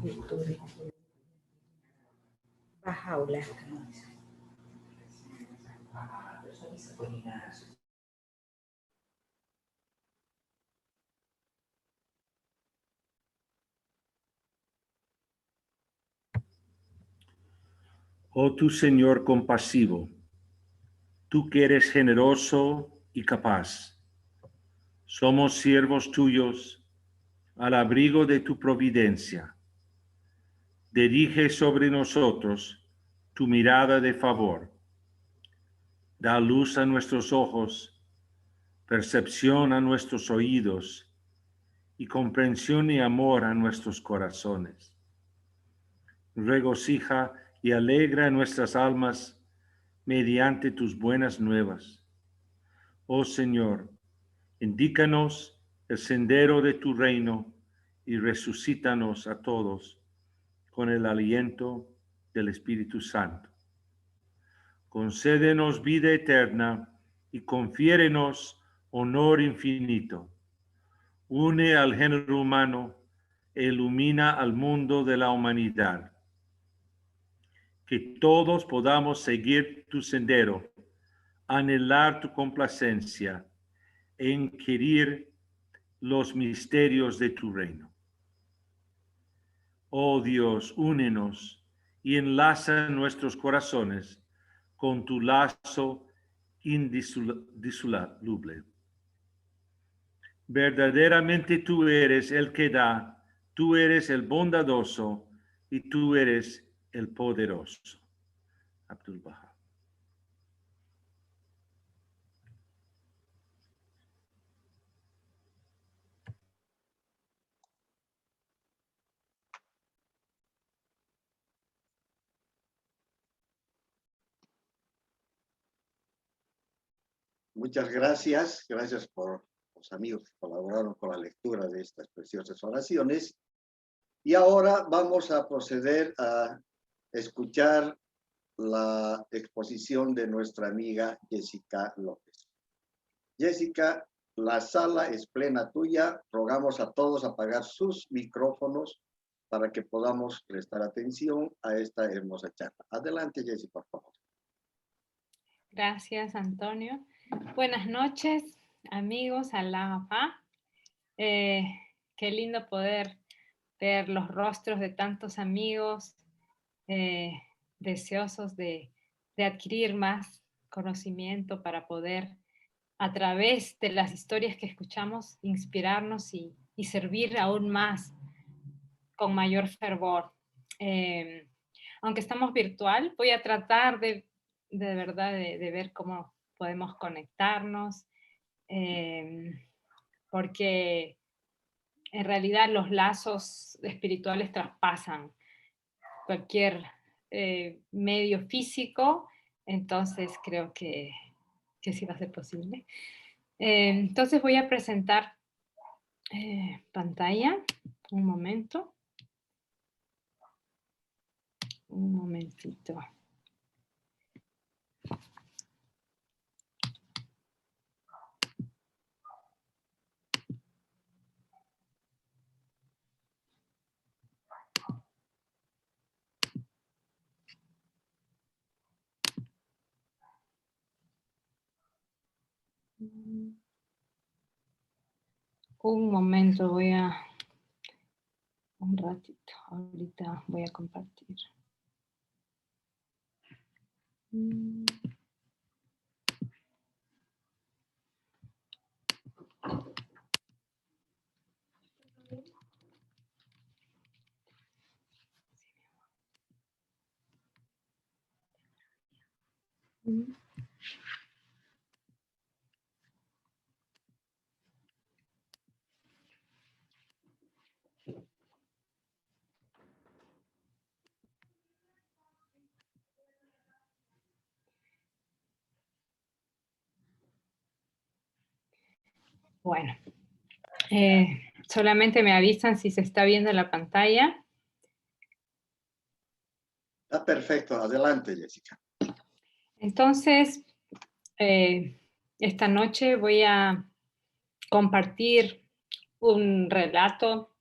virtudes. Bajaula. Oh tu Señor compasivo, tú que eres generoso y capaz, somos siervos tuyos al abrigo de tu providencia. Dirige sobre nosotros tu mirada de favor. Da luz a nuestros ojos, percepción a nuestros oídos y comprensión y amor a nuestros corazones. Regocija y alegra nuestras almas mediante tus buenas nuevas. Oh Señor, indícanos el sendero de tu reino y resucítanos a todos con el aliento del Espíritu Santo. Concédenos vida eterna y confiérenos honor infinito. Une al género humano e ilumina al mundo de la humanidad. Que todos podamos seguir tu sendero, anhelar tu complacencia e inquirir los misterios de tu reino. Oh Dios, únenos y enlaza nuestros corazones con tu lazo indisoluble. Verdaderamente tú eres el que da, tú eres el bondadoso y tú eres el poderoso. Abdul Baha. Muchas gracias. Gracias por los amigos que colaboraron con la lectura de estas preciosas oraciones. Y ahora vamos a proceder a escuchar la exposición de nuestra amiga Jessica López. Jessica, la sala es plena tuya. Rogamos a todos apagar sus micrófonos para que podamos prestar atención a esta hermosa charla. Adelante, Jessica, por favor. Gracias, Antonio. Buenas noches, amigos, Alaha. Qué lindo poder ver los rostros de tantos amigos deseosos de adquirir más conocimiento para poder, a través de las historias que escuchamos, inspirarnos y servir aún más con mayor fervor. Aunque estamos virtual, voy a tratar de verdad de ver cómo podemos conectarnos, porque en realidad los lazos espirituales traspasan cualquier medio físico, entonces creo que sí va a ser posible. Entonces voy a presentar pantalla, un momento. Un momentito. Un momento, un ratito, ahorita voy a compartir. Bueno, solamente me avisan si se está viendo la pantalla. Está perfecto, adelante, Jessica. Entonces, esta noche voy a compartir un relato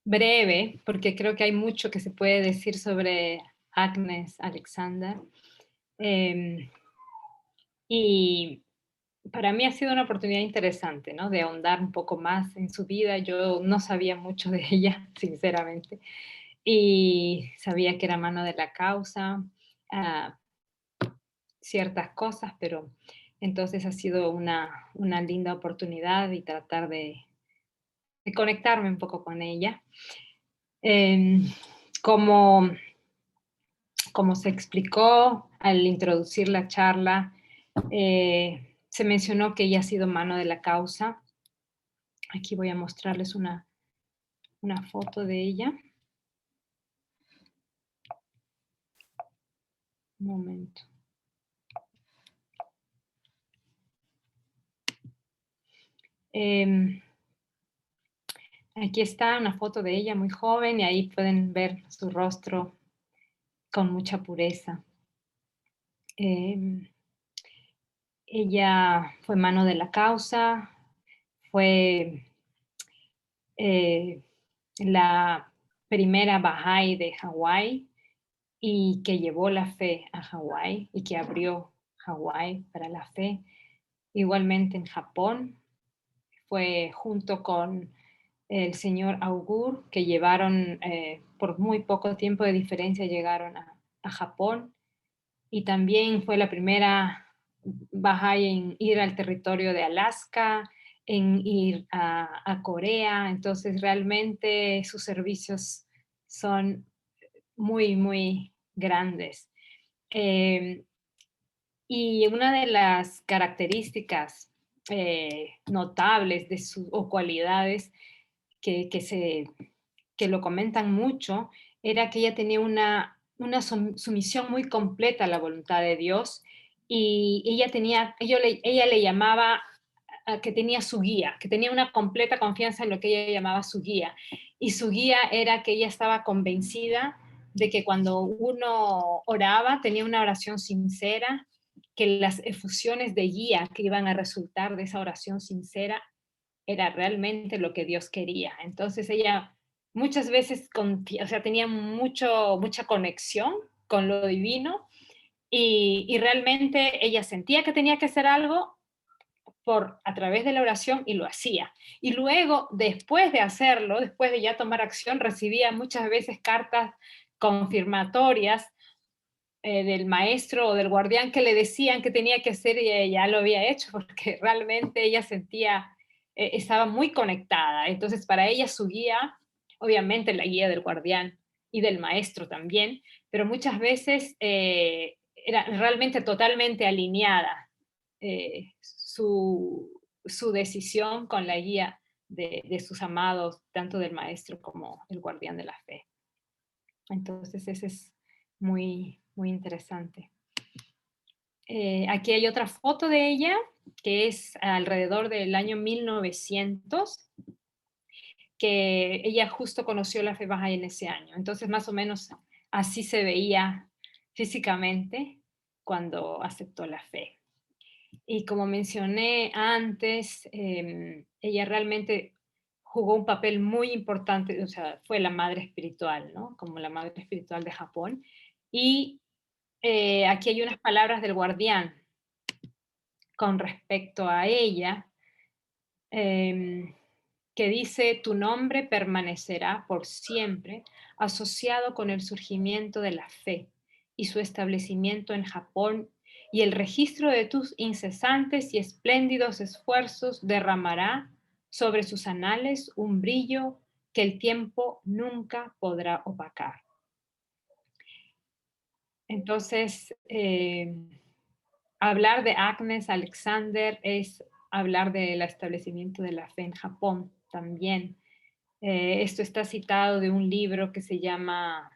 breve, porque creo que hay mucho que se puede decir sobre Agnes Alexander. Em, y para mí ha sido una oportunidad interesante, ¿no? De ahondar un poco más en su vida. Yo no sabía mucho de ella, sinceramente, y sabía que era mano de la causa, ah, ciertas cosas, pero entonces ha sido una linda oportunidad y tratar de conectarme un poco con ella. Em, como, como se explicó al introducir la charla, se mencionó que ella ha sido mano de la causa. Aquí voy a mostrarles una foto de ella. Un momento. Em, aquí está una foto de ella muy joven y ahí pueden ver su rostro con mucha pureza. Em, ella fue mano de la causa, fue eh, la primera Bahá'í de Hawái y que llevó la fe a Hawái y que abrió Hawái para la fe. Igualmente en Japón, fue junto con el señor Augur, que llevaron, por muy poco tiempo de diferencia, llegaron a Japón. Y también fue la primera Bahá'í en ir al territorio de Alaska, en ir a Corea. Entonces, realmente sus servicios son muy, muy grandes. Eh, y una de las características notables de o cualidades que que lo comentan mucho era que ella tenía una sumisión muy completa a la voluntad de Dios y ella le llamaba que tenía su guía, que tenía una completa confianza en lo que ella llamaba su guía. Y su guía era que ella estaba convencida de que cuando uno oraba tenía una oración sincera, que las efusiones de guía que iban a resultar de esa oración sincera era realmente lo que Dios quería. Entonces ella muchas veces o sea, tenía mucha conexión con lo divino y realmente ella sentía que tenía que hacer algo a través de la oración y lo hacía. Y luego, después de hacerlo, después de ya tomar acción, recibía muchas veces cartas confirmatorias del maestro o del guardián que le decían que tenía que hacer y ella ya lo había hecho porque realmente ella sentía, estaba muy conectada. Entonces, para ella su guía, obviamente la guía del guardián y del maestro también, pero muchas veces era realmente totalmente alineada su decisión con la guía de sus amados, tanto del maestro como el guardián de la fe. Entonces, ese es muy, muy interesante. Aquí hay otra foto de ella, que es alrededor del año 1900, que ella justo conoció la fe Bahá'í en ese año. Entonces, más o menos así se veía físicamente cuando aceptó la fe. Y como mencioné antes, ella realmente jugó un papel muy importante, o sea, fue la madre espiritual, ¿no? Como la madre espiritual de Japón. Y aquí hay unas palabras del guardián con respecto a ella, que dice, tu nombre permanecerá por siempre asociado con el surgimiento de la fe y su establecimiento en Japón, y el registro de tus incesantes y espléndidos esfuerzos derramará sobre sus anales un brillo que el tiempo nunca podrá opacar. Entonces, hablar de Agnes Alexander es hablar del establecimiento de la fe en Japón también. Esto está citado de un libro que se llama,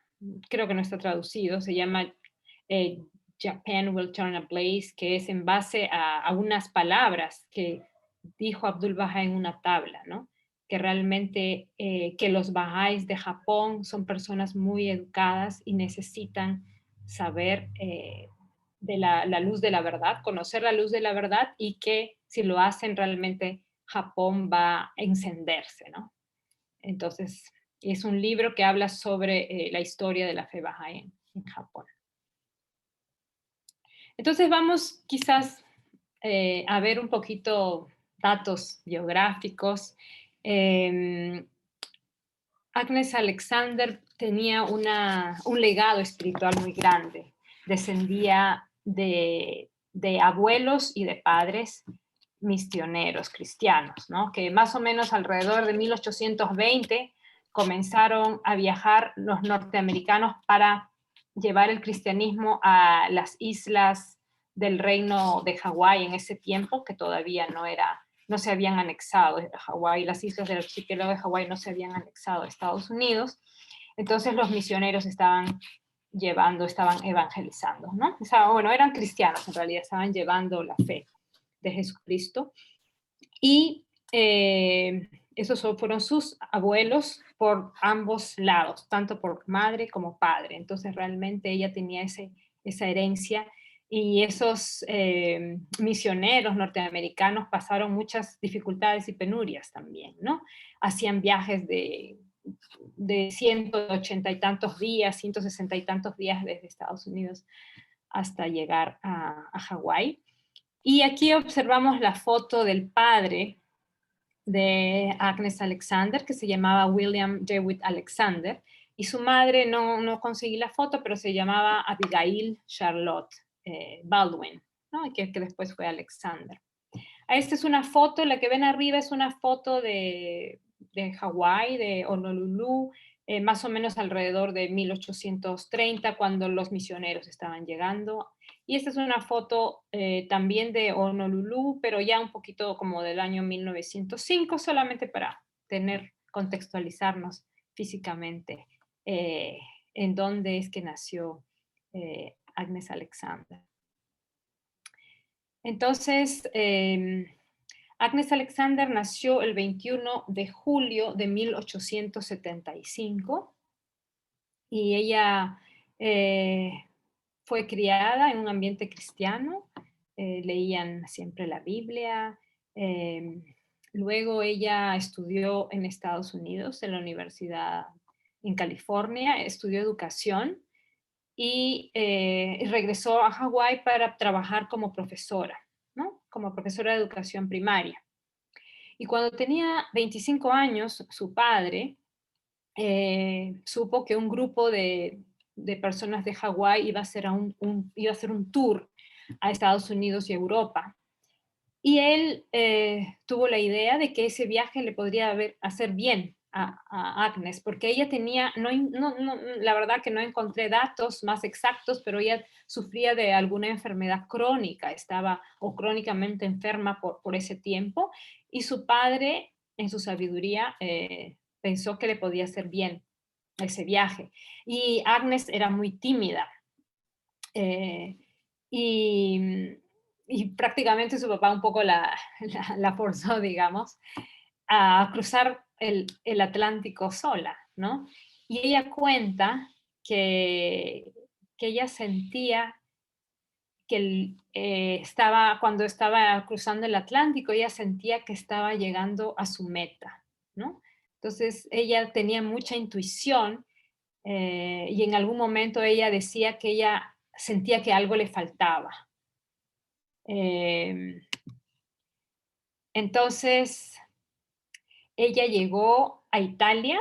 creo que no está traducido, se llama Japan Will Turn Ablaze, que es en base a unas palabras que dijo Abdul Baha en una tabla, ¿no? Que realmente que los Bahá'ís de Japón son personas muy educadas y necesitan saber de la luz de la verdad, conocer la luz de la verdad y que si lo hacen realmente Japón va a encenderse, ¿no? Entonces, Es un libro que habla sobre la historia de la fe Bahá'í en Japón. Entonces vamos quizás a ver un poquito datos biográficos. Agnes Alexander tenía un legado espiritual muy grande. Descendía de abuelos y de padres misioneros cristianos, ¿no? Que más o menos alrededor de 1820 comenzaron a viajar los norteamericanos para llevar el cristianismo a las islas del reino de Hawái en ese tiempo, que todavía no se habían anexado a Hawái, las islas del archipiélago de Hawái no se habían anexado a Estados Unidos. Entonces los misioneros estaban evangelizando, ¿no? O sea, bueno, eran cristianos en realidad, estaban llevando la fe de Jesucristo. Y esos fueron sus abuelos por ambos lados, tanto por madre como padre. Entonces realmente ella tenía esa herencia, y esos misioneros norteamericanos pasaron muchas dificultades y penurias también, ¿no? Hacían viajes de 180 y tantos días, 160 y tantos días desde Estados Unidos hasta llegar a Hawái. Y aquí observamos la foto del padre de Agnes Alexander, que se llamaba William Jewett Alexander, y su madre, no conseguí la foto, pero se llamaba Abigail Charlotte Baldwin, ¿no? que después fue Alexander. Esta es una foto, la que ven arriba es una foto de Hawái, de Honolulu, más o menos alrededor de 1830, cuando los misioneros estaban llegando. Y esta es una foto también de Honolulu, pero ya un poquito como del año 1905, solamente para contextualizarnos físicamente en dónde es que nació Agnes Alexander. Entonces, Agnes Alexander nació el 21 de julio de 1875 y ella fue criada en un ambiente cristiano, leían siempre la Biblia. Luego ella estudió en Estados Unidos, en la universidad en California, estudió educación y regresó a Hawái para trabajar como profesora, ¿no? Como profesora de educación primaria. Y cuando tenía 25 años, su padre supo que un grupo de personas de Hawái iba a hacer un tour a Estados Unidos y Europa. Y él tuvo la idea de que ese viaje le podría hacer bien a Agnes, porque ella tenía, la verdad que no encontré datos más exactos, pero ella sufría de alguna enfermedad crónica, estaba crónicamente enferma por ese tiempo, y su padre, en su sabiduría, pensó que le podía hacer bien ese viaje. Y Agnes era muy tímida. Y prácticamente su papá un poco la forzó, digamos, a cruzar el Atlántico sola, ¿no? Y ella cuenta que ella sentía que cuando estaba cruzando el Atlántico, ella sentía que estaba llegando a su meta, ¿no? Entonces ella tenía mucha intuición y en algún momento ella decía que ella sentía que algo le faltaba. Entonces, ella llegó a Italia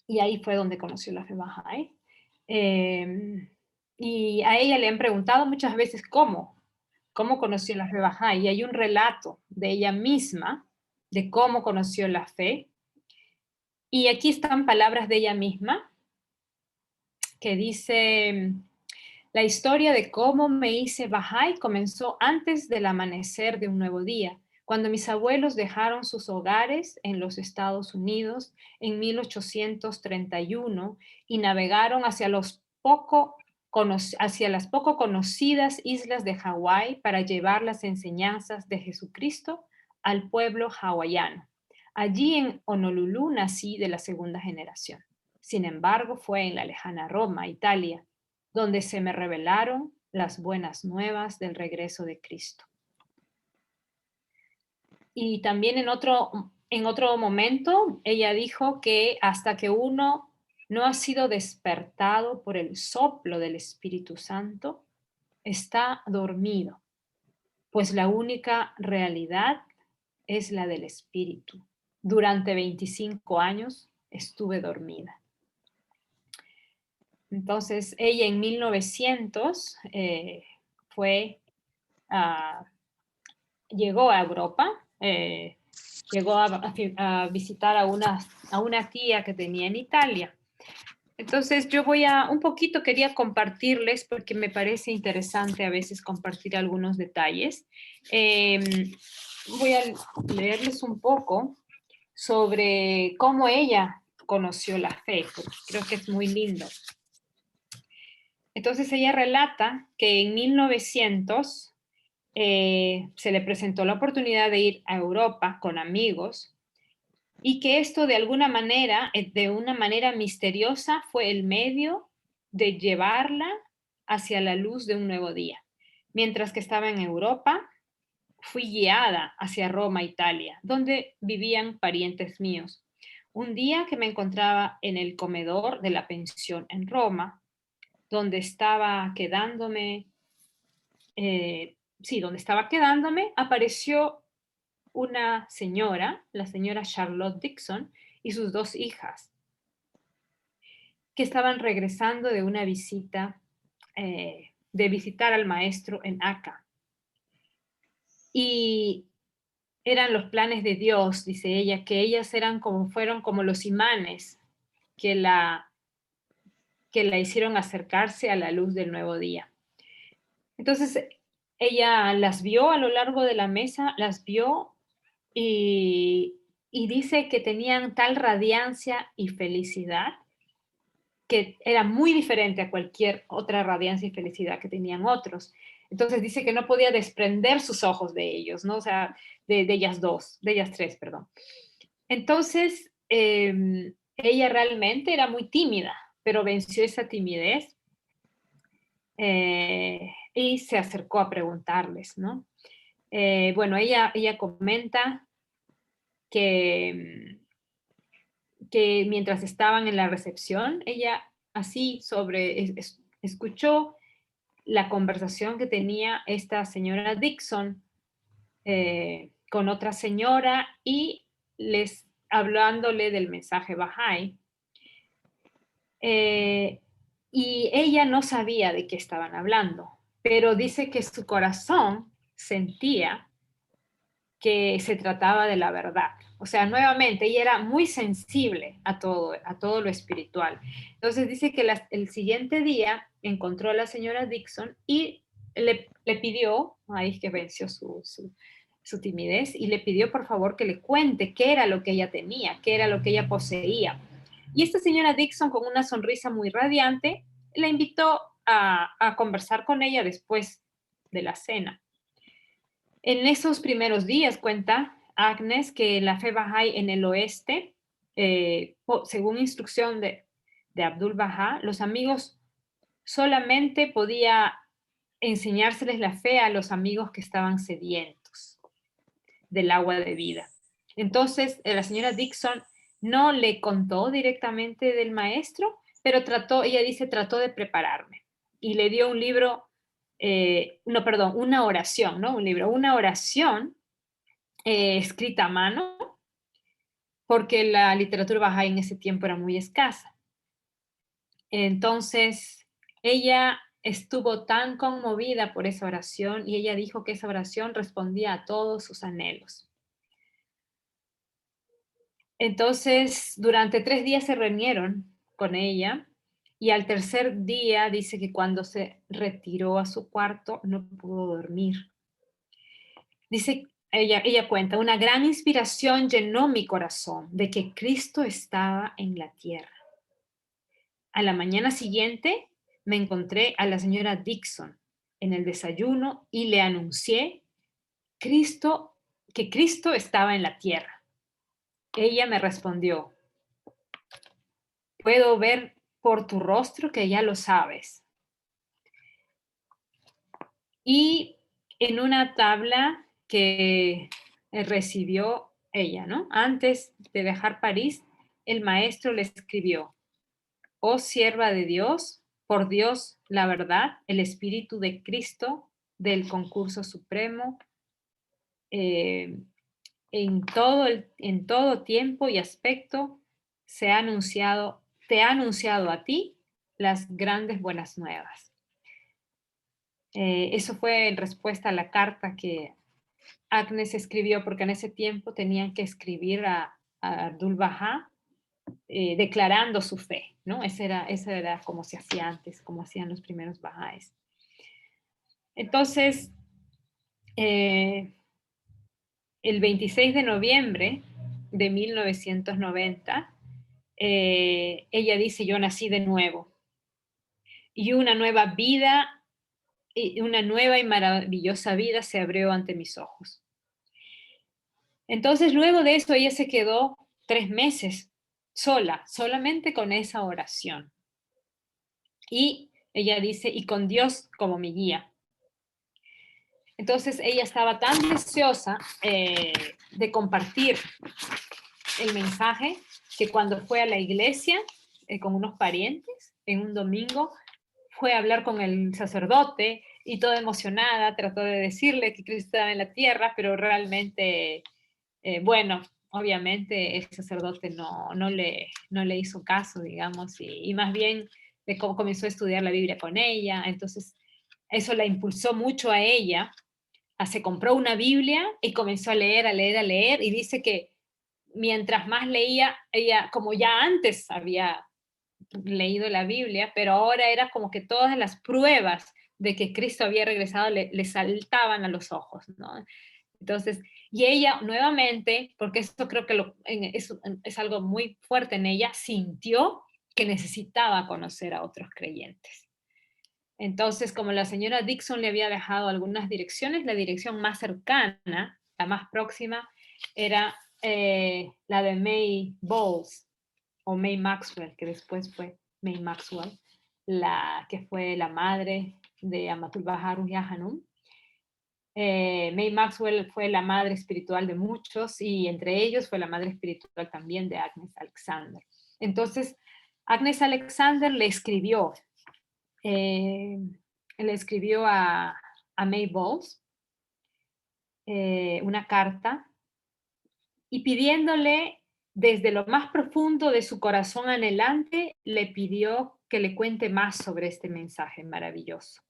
y ahí fue donde conoció la fe Bahá'í. Y a ella le han preguntado muchas veces cómo conoció la fe Bahá'í. Y hay un relato de ella misma de cómo conoció la fe. Y aquí están palabras de ella misma que dice: la historia de cómo me hice Bahá'í comenzó antes del amanecer de un nuevo día, cuando mis abuelos dejaron sus hogares en los Estados Unidos en 1831 y navegaron hacia las poco conocidas islas de Hawái para llevar las enseñanzas de Jesucristo al pueblo hawaiano. Allí en Honolulu nací de la segunda generación. Sin embargo, fue en la lejana Roma, Italia, donde se me revelaron las buenas nuevas del regreso de Cristo. Y también en otro en otro momento, ella dijo que hasta que uno no ha sido despertado por el soplo del Espíritu Santo, está dormido, pues la única realidad es la del Espíritu. Durante 25 años estuve dormida. Entonces, ella en 1900 llegó a Europa, llegó a visitar a una tía que tenía en Italia. Entonces yo quería compartirles, porque me parece interesante a veces compartir algunos detalles. Voy a leerles un poco sobre cómo ella conoció la fe, porque creo que es muy lindo. Entonces ella relata que en 1900 se le presentó la oportunidad de ir a Europa con amigos y que esto de alguna manera, de una manera misteriosa, fue el medio de llevarla hacia la luz de un nuevo día. Mientras que estaba en Europa, fui guiada hacia Roma, Italia, donde vivían parientes míos. Un día que me encontraba en el comedor de la pensión en Roma, donde estaba quedándome, apareció una señora, la señora Charlotte Dixon, y sus 2 hijas, que estaban regresando de una visita, de visitar al maestro en Acá. Y eran los planes de Dios, dice ella, que ellas fueron como los imanes que la hicieron acercarse a la luz del nuevo día. Entonces, ella las vio a lo largo de la mesa, las vio y dice que tenían tal radiancia y felicidad que era muy diferente a cualquier otra radiancia y felicidad que tenían otros. Entonces dice que no podía desprender sus ojos de ellos, ¿no? O sea, de ellas tres, perdón. Entonces, ella realmente era muy tímida, pero venció esa timidez y se acercó a preguntarles, ¿no? Bueno, ella comenta que mientras estaban en la recepción, ella así escuchó la conversación que tenía esta señora Dixon con otra señora y hablándole del mensaje Bahá'í. Y ella no sabía de qué estaban hablando, pero dice que su corazón sentía que se trataba de la verdad. O sea, nuevamente, ella era muy sensible a todo lo espiritual. Entonces dice que el siguiente día encontró a la señora Dixon y le pidió, ahí es que venció su timidez, y le pidió por favor que le cuente qué era lo que ella tenía, qué era lo que ella poseía. Y esta señora Dixon, con una sonrisa muy radiante, la invitó a conversar con ella después de la cena. En esos primeros días, cuenta Agnes, que la fe Bahá'í en el oeste, según instrucción de Abdul Bahá, los amigos solamente podía enseñárseles la fe a los amigos que estaban sedientos del agua de vida. Entonces, la señora Dixon no le contó directamente del maestro, pero ella dice, trató de prepararme y le dio un libro, una oración, no un libro, una oración escrita a mano, porque la literatura bahá'í en ese tiempo era muy escasa. Entonces, ella estuvo tan conmovida por esa oración y ella dijo que esa oración respondía a todos sus anhelos. Entonces, durante 3 días se reunieron con ella y al tercer día dice que cuando se retiró a su cuarto no pudo dormir. Dice, ella cuenta, una gran inspiración llenó mi corazón de que Cristo estaba en la tierra. A la mañana siguiente me encontré a la señora Dixon en el desayuno y le anuncié que Cristo estaba en la tierra. Ella me respondió, puedo ver por tu rostro que ya lo sabes. Y en una tabla que recibió ella, ¿no? Antes de dejar París, el maestro le escribió: oh sierva de Dios, por Dios, la verdad, el Espíritu de Cristo del concurso supremo, en todo tiempo y aspecto te ha anunciado a ti las grandes buenas nuevas. Eso fue en respuesta a la carta que Agnes escribió, porque en ese tiempo tenían que escribir a Abdu'l-Bahá declarando su fe, ¿no? Esa era como se hacía antes, como hacían los primeros bahá'ís. Entonces, el 26 de noviembre de 1990, ella dice: yo nací de nuevo, y una nueva vida, una nueva y maravillosa vida se abrió ante mis ojos. Entonces, luego de eso, ella se quedó 3 meses sola, solamente con esa oración. Y ella dice: y con Dios como mi guía. Entonces, ella estaba tan deseosa de compartir el mensaje que cuando fue a la iglesia con unos parientes en un domingo, fue a hablar con el sacerdote y toda emocionada trató de decirle que Cristo estaba en la tierra, pero realmente, bueno, obviamente el sacerdote no le hizo caso, digamos, y más bien comenzó a estudiar la Biblia con ella. Entonces eso la impulsó mucho a ella. Se compró una Biblia y comenzó a leer, y dice que mientras más leía, ella, como ya antes había leído la Biblia, pero ahora era como que todas las pruebas de que Cristo había regresado le saltaban a los ojos, ¿no? Entonces, y ella nuevamente, porque esto creo que es algo muy fuerte en ella, sintió que necesitaba conocer a otros creyentes. Entonces, como la señora Dixon le había dejado algunas direcciones, la dirección más cercana, la más próxima, era la de May Bowles, o May Maxwell, que después fue May Maxwell, que fue la madre de Amatul-Bahá Ruhiyah Hanum. May Maxwell fue la madre espiritual de muchos, y entre ellos fue la madre espiritual también de Agnes Alexander. Entonces, Agnes Alexander le escribió a May Bowles una carta y pidiéndole desde lo más profundo de su corazón anhelante, le pidió que le cuente más sobre este mensaje maravilloso.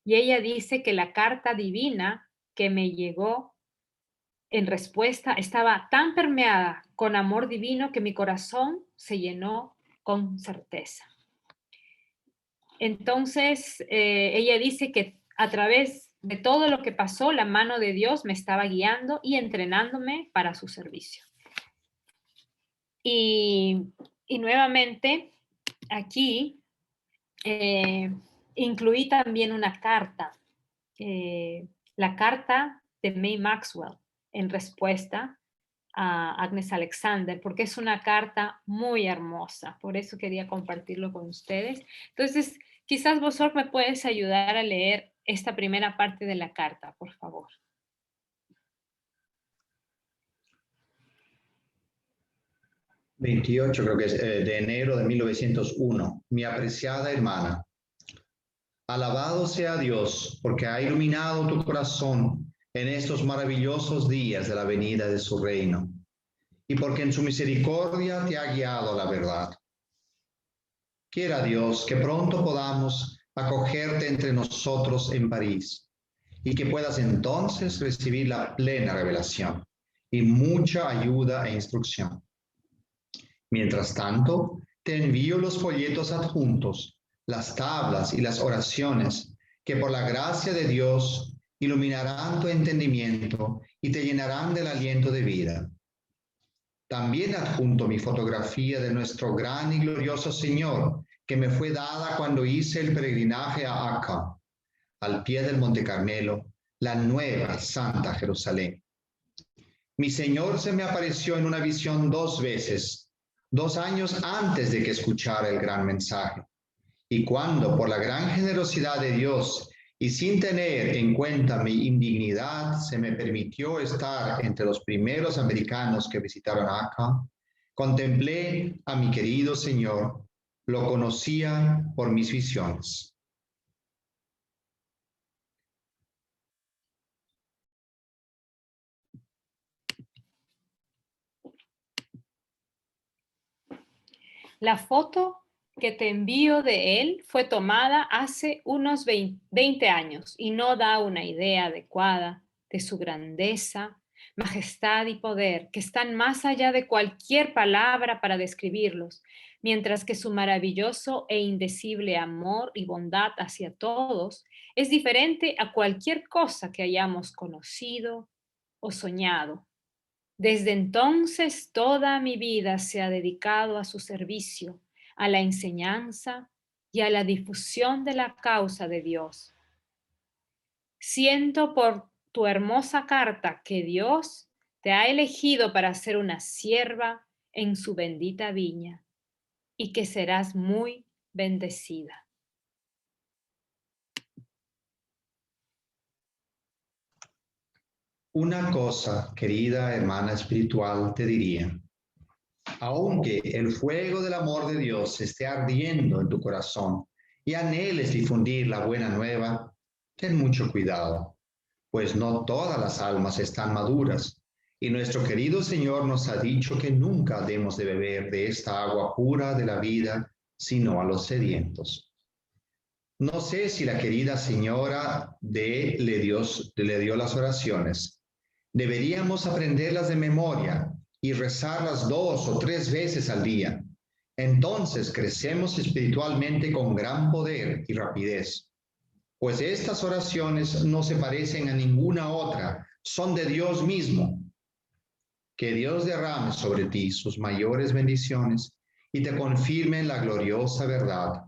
Y ella dice que la carta divina que me llegó en respuesta estaba tan permeada con amor divino que mi corazón se llenó con certeza. Entonces, ella dice que a través de todo lo que pasó, la mano de Dios me estaba guiando y entrenándome para su servicio. Y nuevamente, aquí incluí también una carta, la carta de May Maxwell en respuesta a Agnes Alexander, porque es una carta muy hermosa, por eso quería compartirlo con ustedes. Entonces, quizás vos me puedes ayudar a leer esta primera parte de la carta, por favor. 28, creo que es de enero de 1901. Mi apreciada hermana, alabado sea Dios porque ha iluminado tu corazón en estos maravillosos días de la venida de su reino, y porque en su misericordia te ha guiado a la verdad. Quiera Dios que pronto podamos acogerte entre nosotros en París, y que puedas entonces recibir la plena revelación y mucha ayuda e instrucción. Mientras tanto, te envío los folletos adjuntos, las tablas y las oraciones que por la gracia de Dios iluminarán tu entendimiento y te llenarán del aliento de vida. También adjunto mi fotografía de nuestro gran y glorioso Señor, que me fue dada cuando hice el peregrinaje a Akka, al pie del Monte Carmelo, la nueva Santa Jerusalén. Mi Señor se me apareció en una visión 2 veces, 2 años antes de que escuchara el gran mensaje. Y cuando, por la gran generosidad de Dios y sin tener en cuenta mi indignidad, se me permitió estar entre los primeros americanos que visitaron acá. Contemplé a mi querido Señor, lo conocía por mis visiones. La foto que te envío de él fue tomada hace unos 20 años y no da una idea adecuada de su grandeza, majestad y poder, que están más allá de cualquier palabra para describirlos, mientras que su maravilloso e indecible amor y bondad hacia todos es diferente a cualquier cosa que hayamos conocido o soñado. Desde entonces toda mi vida se ha dedicado a su servicio, a la enseñanza y a la difusión de la causa de Dios. Siento por tu hermosa carta que Dios te ha elegido para ser una sierva en su bendita viña y que serás muy bendecida. Una cosa, querida hermana espiritual, te diría. Aunque el fuego del amor de Dios esté ardiendo en tu corazón y anheles difundir la buena nueva, ten mucho cuidado, pues no todas las almas están maduras, y nuestro querido Señor nos ha dicho que nunca debemos de beber de esta agua pura de la vida, sino a los sedientos. No sé si la querida señora le dio las oraciones. Deberíamos aprenderlas de memoria y rezarlas 2 o 3 veces al día. Entonces crecemos espiritualmente con gran poder y rapidez. Pues estas oraciones no se parecen a ninguna otra, son de Dios mismo. Que Dios derrame sobre ti sus mayores bendiciones y te confirme en la gloriosa verdad.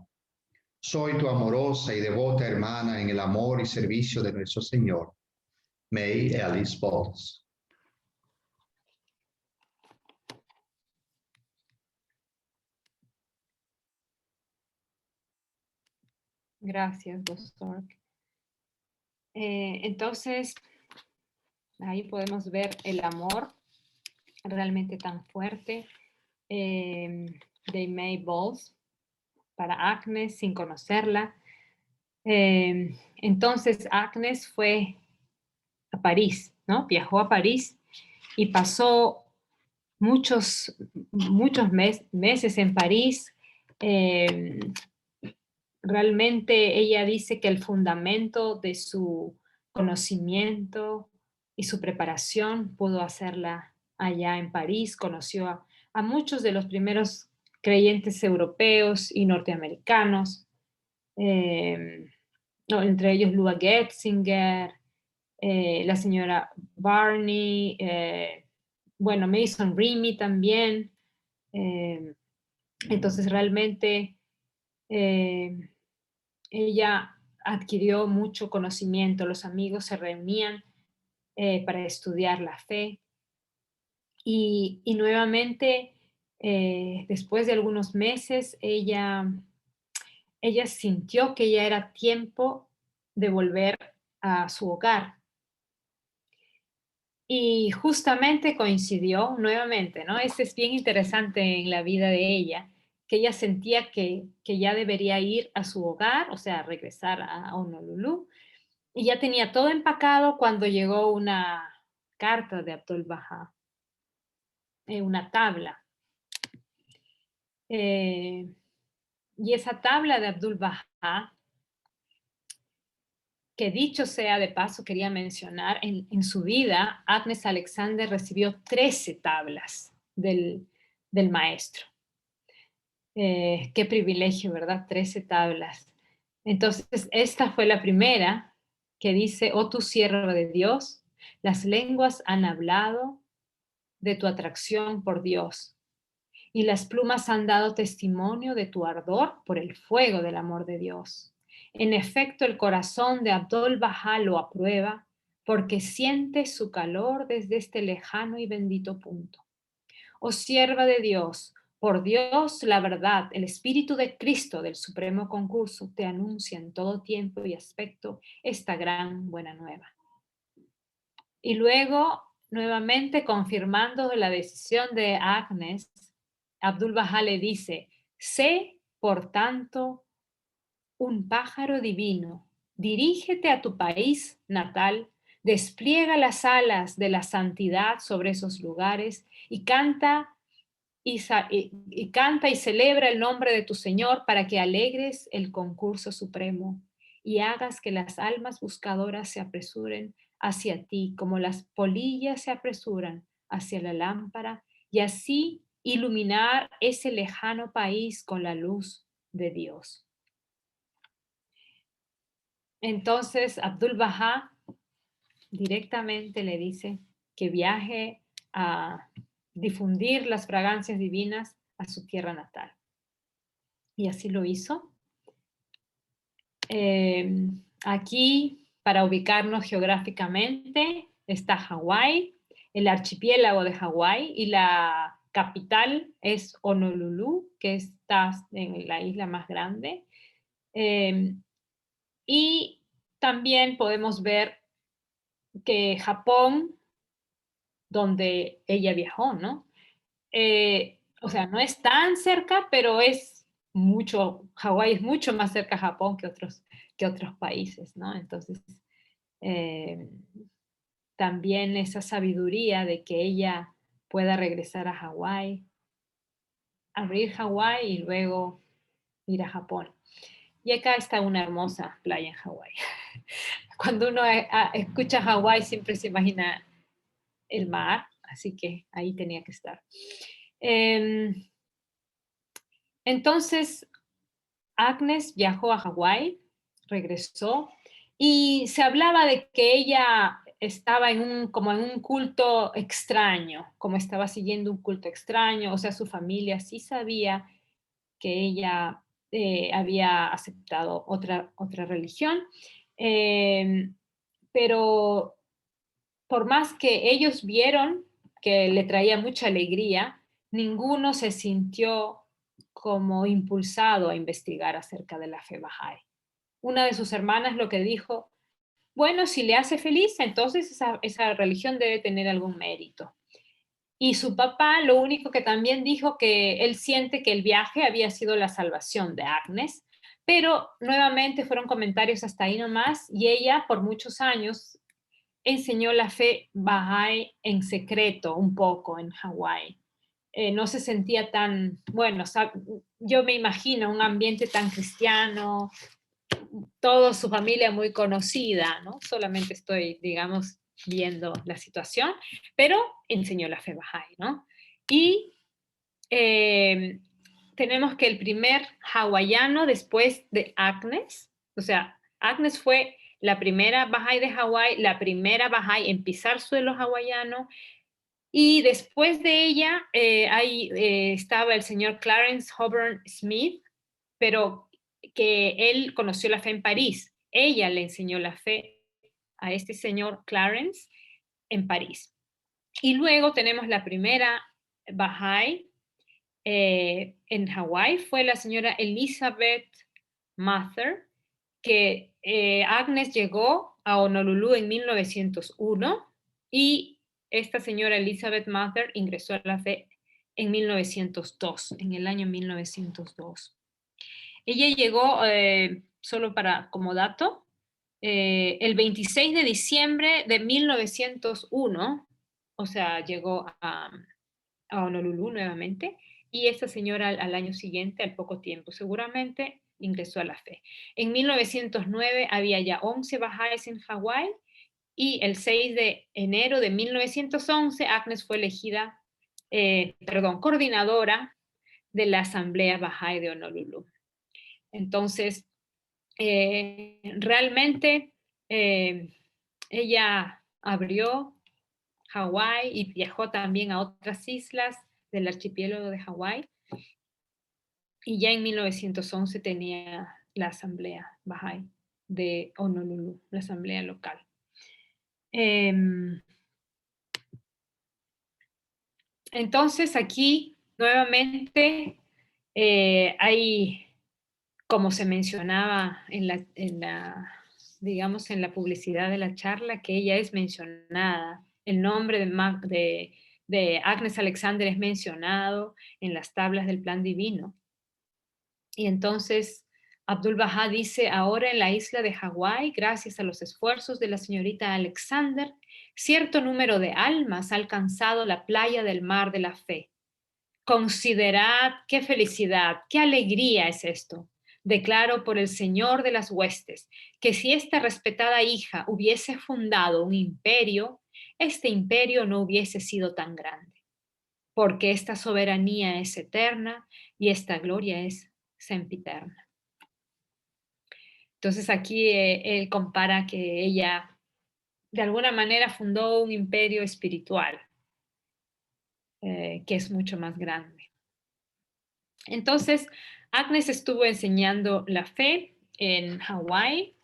Soy tu amorosa y devota hermana en el amor y servicio de nuestro Señor, May Alice Bowles. Gracias, doctor. Entonces, ahí podemos ver el amor realmente tan fuerte de May Bowles para Agnes sin conocerla. Entonces Agnes fue a París, ¿no? Viajó a París y pasó muchos meses en París. Realmente ella dice que el fundamento de su conocimiento y su preparación pudo hacerla allá en París. Conoció a muchos de los primeros creyentes europeos y norteamericanos, entre ellos Lua Getzinger, la señora Barney, bueno, Mason Remy también. Entonces realmente ella adquirió mucho conocimiento, los amigos se reunían para estudiar la fe y nuevamente después de algunos meses ella sintió que ya era tiempo de volver a su hogar. Y justamente coincidió nuevamente, ¿no? Esto es bien interesante en la vida de ella, que ella sentía que ya debería ir a su hogar, o sea, regresar a Honolulu, y ya tenía todo empacado cuando llegó una carta de Abdul Baha, una tabla. Y esa tabla de Abdul Baha, que dicho sea de paso, quería mencionar, en su vida, Agnes Alexander recibió 13 tablas del maestro. Qué privilegio, ¿verdad? 13 tablas. Entonces, esta fue la primera que dice, oh tu sierva de Dios, las lenguas han hablado de tu atracción por Dios y las plumas han dado testimonio de tu ardor por el fuego del amor de Dios. En efecto, el corazón de Abdul Baha lo aprueba porque siente su calor desde este lejano y bendito punto. Oh sierva de Dios, Por Dios, la verdad, el Espíritu de Cristo del Supremo Concurso te anuncia en todo tiempo y aspecto esta gran buena nueva. Y luego, nuevamente confirmando la decisión de Agnes, Abdu'l-Bahá le dice, sé, por tanto, un pájaro divino, dirígete a tu país natal, despliega las alas de la santidad sobre esos lugares y canta y celebra el nombre de tu Señor para que alegres el concurso supremo y hagas que las almas buscadoras se apresuren hacia ti como las polillas se apresuran hacia la lámpara y así iluminar ese lejano país con la luz de Dios. Entonces Abdu'l-Bahá directamente le dice que viaje a difundir las fragancias divinas a su tierra natal. Y así lo hizo. Aquí, para ubicarnos geográficamente, está Hawái, el archipiélago de Hawái, y la capital es Honolulu, que está en la isla más grande. Y también podemos ver que Japón, donde ella viajó, ¿no? O sea, no es tan cerca, pero es mucho, Hawái es mucho más cerca a Japón que otros países, ¿no? Entonces, también esa sabiduría de que ella pueda regresar a Hawái, abrir Hawái y luego ir a Japón. Y acá está una hermosa playa en Hawái. Cuando uno escucha Hawái siempre se imagina el mar, así que ahí tenía que estar. Entonces, Agnes viajó a Hawái, regresó, y se hablaba de que ella estaba como en un culto extraño, como estaba siguiendo un culto extraño, o sea, su familia sí sabía que ella había aceptado otra religión, pero por más que ellos vieron que le traía mucha alegría, ninguno se sintió como impulsado a investigar acerca de la fe Bahá'í. Una de sus hermanas lo que dijo, bueno, si le hace feliz, entonces esa religión debe tener algún mérito. Y su papá lo único que también dijo que él siente que el viaje había sido la salvación de Agnes, pero nuevamente fueron comentarios hasta ahí nomás y ella por muchos años enseñó la fe Bahá'í en secreto un poco en Hawái. No se sentía tan, bueno, yo me imagino un ambiente tan cristiano, toda su familia muy conocida, ¿no? Solamente estoy, digamos, viendo la situación, pero enseñó la fe Bahá'í, ¿no? Y tenemos que el primer hawaiano después de Agnes, o sea, Agnes fue la primera Bahá'í de Hawái, la primera Bahá'í en pisar suelo hawaiano, y después de ella ahí estaba el señor Clarence Hobburn Smith, pero que él conoció la fe en París. Ella le enseñó la fe a este señor Clarence en París. Y luego tenemos la primera Bahá'í en Hawái, fue la señora Elizabeth Mather, que Agnes llegó a Honolulu en 1901 y esta señora Elizabeth Mather ingresó a la fe en 1902, en el año 1902. Ella llegó, solo como dato, el 26 de diciembre de 1901, o sea, llegó a Honolulu nuevamente, y esta señora al año siguiente, al poco tiempo, seguramente ingresó a la fe. En 1909 había ya 11 Bahá'ís en Hawái, y el 6 de enero de 1911 Agnes fue elegida, coordinadora de la Asamblea Bahá'í de Honolulu. Entonces, realmente ella abrió Hawái y viajó también a otras islas del archipiélago de Hawái. Y ya en 1911 tenía la Asamblea Bahá'í de Honolulu, la asamblea local. Entonces aquí nuevamente hay, como se mencionaba digamos, en la publicidad de la charla, que ella es mencionada, el nombre de Agnes Alexander es mencionado en las tablas del plan divino. Y entonces Abdu'l-Bahá dice, ahora en la isla de Hawái, gracias a los esfuerzos de la señorita Alexander, cierto número de almas ha alcanzado la playa del mar de la fe. Considerad qué felicidad, qué alegría es esto. Declaro por el Señor de las huestes que si esta respetada hija hubiese fundado un imperio, este imperio no hubiese sido tan grande, porque esta soberanía es eterna y esta gloria es sempiterna. Entonces aquí él compara que ella de alguna manera fundó un imperio espiritual, que es mucho más grande. Entonces, Agnes estuvo enseñando la fe en Hawái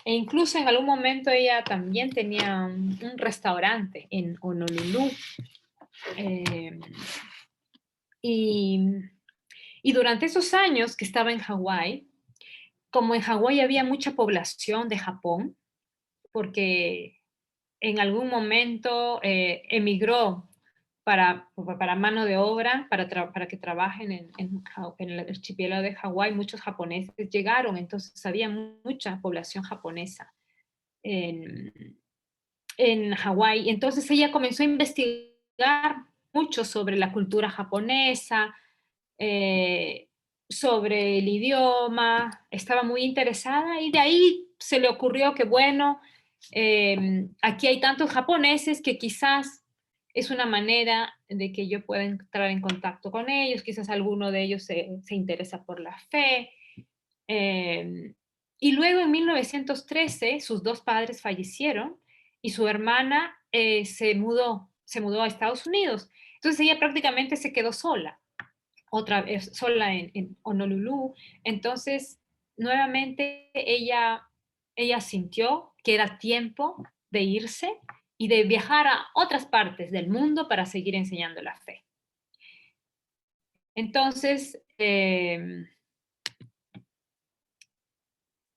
e incluso en algún momento ella también tenía un restaurante en Honolulu. Y durante esos años que estaba en Hawái, como en Hawái había mucha población de Japón, porque en algún momento emigró para mano de obra, para que trabajen en el archipiélago de Hawái, muchos japoneses llegaron, entonces había mucha población japonesa en Hawái. Entonces ella comenzó a investigar mucho sobre la cultura japonesa, sobre el idioma, estaba muy interesada y de ahí se le ocurrió que, bueno, aquí hay tantos japoneses que quizás es una manera de que yo pueda entrar en contacto con ellos, quizás alguno de ellos se interesa por la fe. Y luego en 1913 sus dos padres fallecieron y su hermana se mudó a Estados Unidos. Entonces ella prácticamente se quedó sola, otra vez sola en Honolulu. Entonces, nuevamente ella sintió que era tiempo de irse y de viajar a otras partes del mundo para seguir enseñando la fe. Entonces,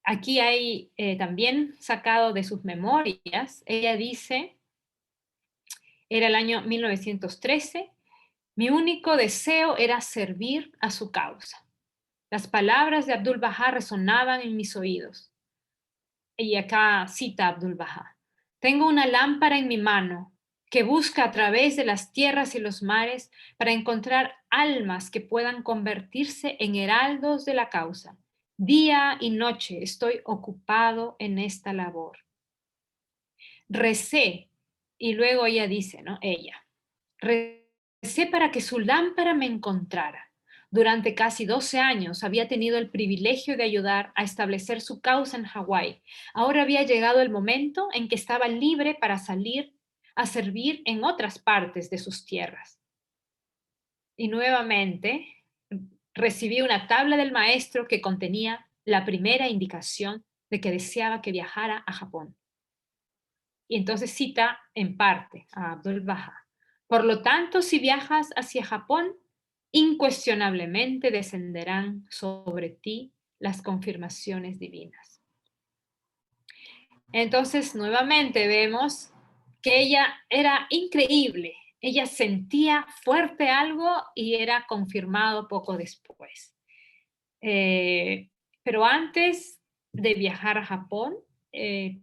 aquí hay también sacado de sus memorias, ella dice, era el año 1913, mi único deseo era servir a su causa. Las palabras de Abdu'l-Bahá resonaban en mis oídos. Y acá cita Abdu'l-Bahá. Tengo una lámpara en mi mano que busca a través de las tierras y los mares para encontrar almas que puedan convertirse en heraldos de la causa. Día y noche estoy ocupado en esta labor. Recé, y luego ella dice, ¿no? Ella, recé para que su lámpara me encontrara. Durante casi 12 años había tenido el privilegio de ayudar a establecer su causa en Hawái. Ahora había llegado el momento en que estaba libre para salir a servir en otras partes de sus tierras. Y nuevamente recibí una tabla del maestro que contenía la primera indicación de que deseaba que viajara a Japón. Y entonces cita en parte a Abdu'l-Bahá. Por lo tanto, si viajas hacia Japón, incuestionablemente descenderán sobre ti las confirmaciones divinas. Entonces, nuevamente vemos que ella era increíble. Ella sentía fuerte algo y era confirmado poco después. Pero antes de viajar a Japón,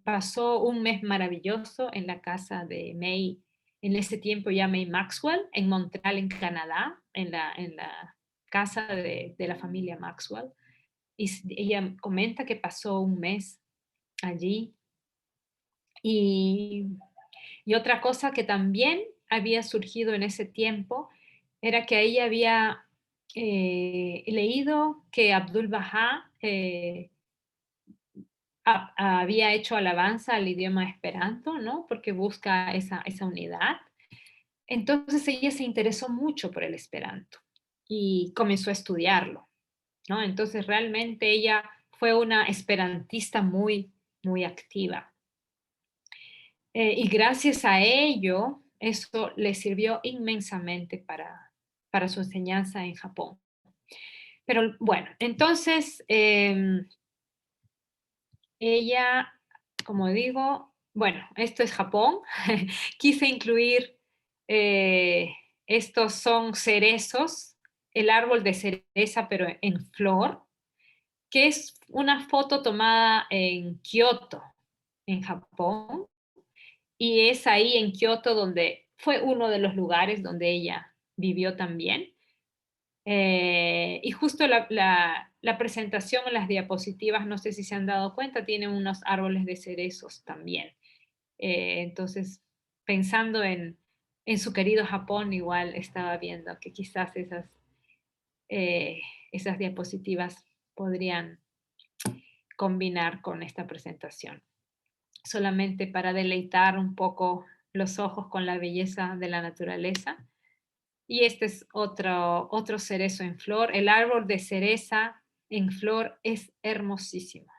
pasó un mes maravilloso en la casa de May, en ese tiempo ya May Maxwell, en Montreal, en Canadá, en la casa de la familia Maxwell. Y ella comenta que pasó un mes allí. Y otra cosa que también había surgido en ese tiempo era que ella había leído que Abdu'l-Bahá había hecho alabanza al idioma esperanto, ¿no? Porque busca esa unidad. Entonces ella se interesó mucho por el esperanto y comenzó a estudiarlo, ¿no? Entonces realmente ella fue una esperantista muy, muy activa. Y gracias a ello, eso le sirvió inmensamente para para su enseñanza en Japón. Pero bueno, entonces ella, como digo, bueno, esto es Japón. Quise incluir, estos son cerezos, el árbol de cereza, pero en flor, que es una foto tomada en Kioto, en Japón, y es ahí en Kioto donde fue uno de los lugares donde ella vivió también. Y justo la presentación en las diapositivas, no sé si se han dado cuenta, tiene unos árboles de cerezos también. Entonces, pensando en su querido Japón, igual estaba viendo que quizás esas diapositivas podrían combinar con esta presentación. Solamente para deleitar un poco los ojos con la belleza de la naturaleza. Y este es otro cerezo en flor. El árbol de cereza en flor es hermosísimo.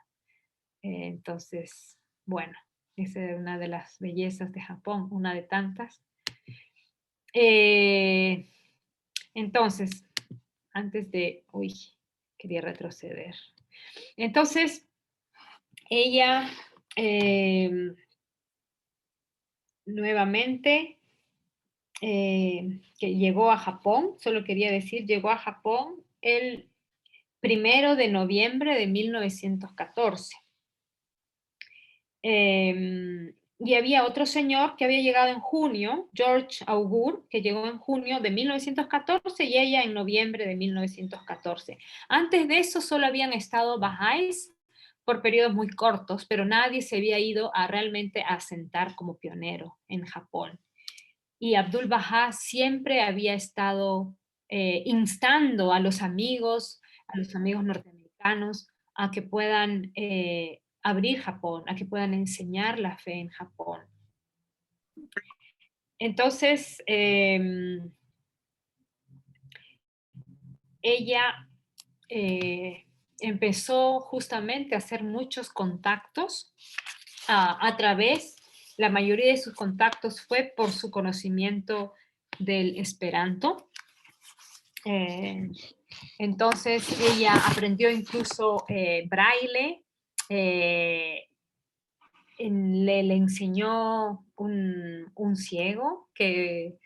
Entonces, bueno, esa es una de las bellezas de Japón, una de tantas. Entonces, antes de... Uy, quería retroceder. Entonces, ella nuevamente que llegó a Japón, solo quería decir, llegó a Japón el 1 de noviembre de 1914. Y había otro señor que había llegado en junio, George Augur, que llegó en junio de 1914 y ella en noviembre de 1914. Antes de eso solo habían estado bahá'ís por periodos muy cortos, pero nadie se había ido a realmente asentar como pionero en Japón. Y Abdul Bahá siempre había estado instando a los amigos norteamericanos, a que puedan abrir Japón, a que puedan enseñar la fe en Japón. Entonces, ella empezó justamente a hacer muchos contactos a través, la mayoría de sus contactos fue por su conocimiento del Esperanto. Entonces ella aprendió incluso braille, le enseñó un ciego que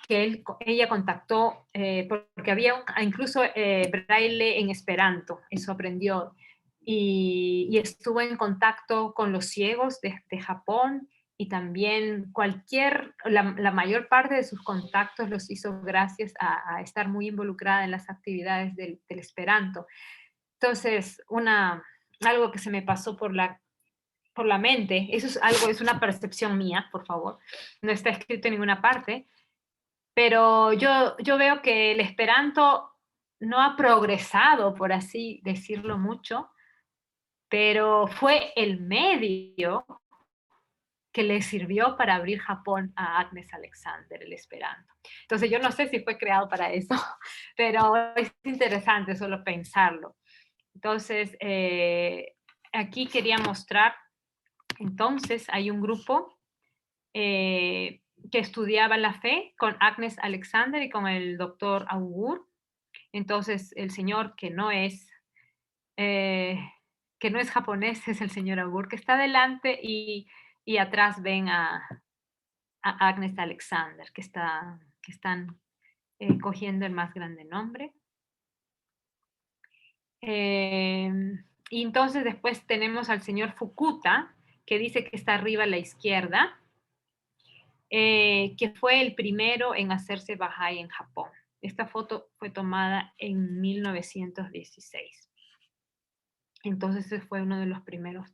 ella contactó, porque había incluso braille en Esperanto, eso aprendió, y estuvo en contacto con los ciegos de Japón, y también la mayor parte de sus contactos los hizo gracias a estar muy involucrada en las actividades del Esperanto. Entonces, algo que se me pasó por la mente, eso es una percepción mía, por favor, no está escrito en ninguna parte, pero yo veo que el Esperanto no ha progresado, por así decirlo, mucho, pero fue el medio que le sirvió para abrir Japón a Agnes Alexander, el Esperanto. Entonces yo no sé si fue creado para eso, pero es interesante solo pensarlo. Entonces, aquí quería mostrar, entonces hay un grupo que estudiaba la fe con Agnes Alexander y con el doctor Augur. Entonces, el señor que no es japonés es el señor Augur, que está adelante, y atrás ven a Agnes Alexander, que están cogiendo el más grande nombre. Y entonces después tenemos al señor Fukuta, que dice que está arriba a la izquierda, que fue el primero en hacerse Bahá'í en Japón. Esta foto fue tomada en 1916. Entonces ese fue uno de los primeros,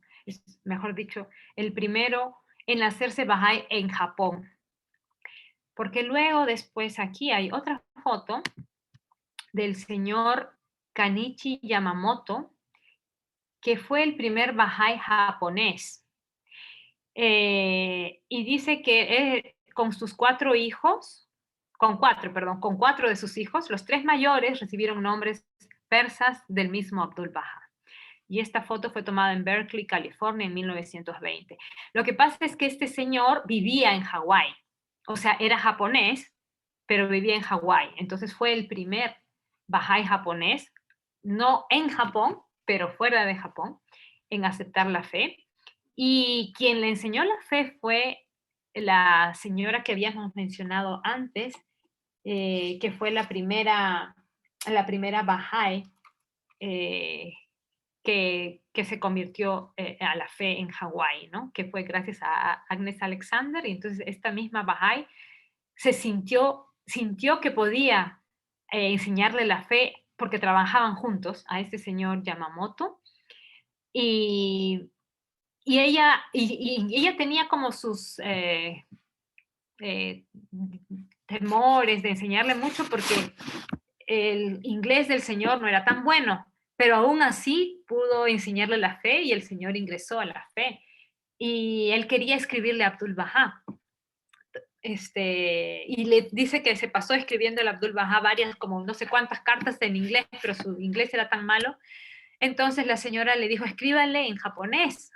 mejor dicho, el primero en hacerse Bahá'í en Japón. Porque luego después aquí hay otra foto del señor Kanichi Yamamoto, que fue el primer Bahá'í japonés. Y dice que con cuatro de sus hijos, los tres mayores recibieron nombres persas del mismo Abdul Bahá. Y esta foto fue tomada en Berkeley, California, en 1920. Lo que pasa es que este señor vivía en Hawái, o sea, era japonés, pero vivía en Hawái. Entonces fue el primer Bahá'í japonés, no en Japón, pero fuera de Japón, en aceptar la fe. Y quien le enseñó la fe fue la señora que habíamos mencionado antes, que fue la primera Bahá'í que se convirtió a la fe en Hawái, ¿no? Que fue gracias a Agnes Alexander. Y entonces esta misma Bahá'í se sintió que podía enseñarle la fe porque trabajaban juntos a este señor Yamamoto. Y ella tenía como sus temores de enseñarle mucho porque el inglés del señor no era tan bueno, pero aún así pudo enseñarle la fe y el señor ingresó a la fe. Y él quería escribirle a Abdul Bahá. Y le dice que se pasó escribiendo al Abdul Bahá varias, como no sé cuántas cartas en inglés, pero su inglés era tan malo. Entonces la señora le dijo, escríbale en japonés.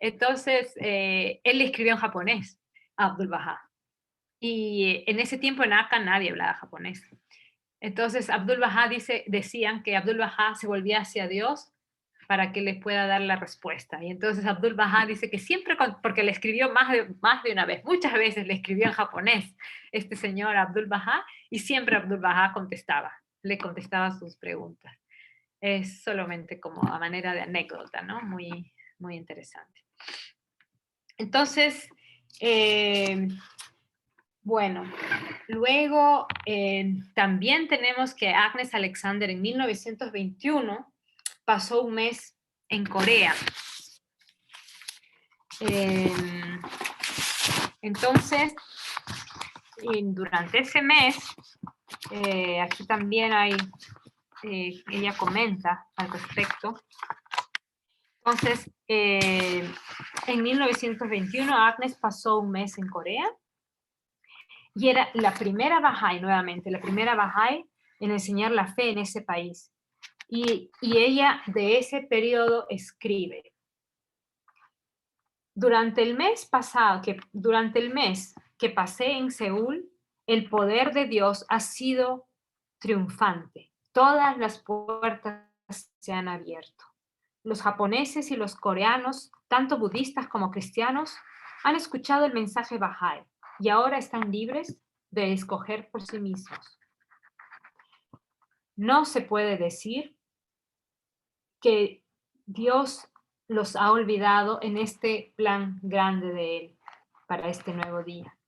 Entonces él le escribió en japonés a Abdul Bahá. Y en ese tiempo en Aka nadie hablaba japonés. Entonces Abdul Bahá decían que Abdul Bahá se volvía hacia Dios para que les pueda dar la respuesta. Y entonces Abdul Bahá dice que siempre, porque le escribió más de una vez, muchas veces le escribió en japonés este señor Abdul Bahá, y siempre Abdul Bahá le contestaba sus preguntas. Es solamente como a manera de anécdota, ¿no? Muy, muy interesante. Entonces, bueno, luego también tenemos que Agnes Alexander en 1921 pasó un mes en Corea. Entonces, durante ese mes, aquí también hay, ella comenta al respecto. Entonces, en 1921 Agnes pasó un mes en Corea y era la primera Bahá'í, nuevamente, la primera Bahá'í en enseñar la fe en ese país. Y ella de ese periodo escribe: durante el mes que pasé en Seúl, el poder de Dios ha sido triunfante. Todas las puertas se han abierto. Los japoneses y los coreanos, tanto budistas como cristianos, han escuchado el mensaje Bahá'í y ahora están libres de escoger por sí mismos. No se puede decir que Dios los ha olvidado en este plan grande de Él para este nuevo día.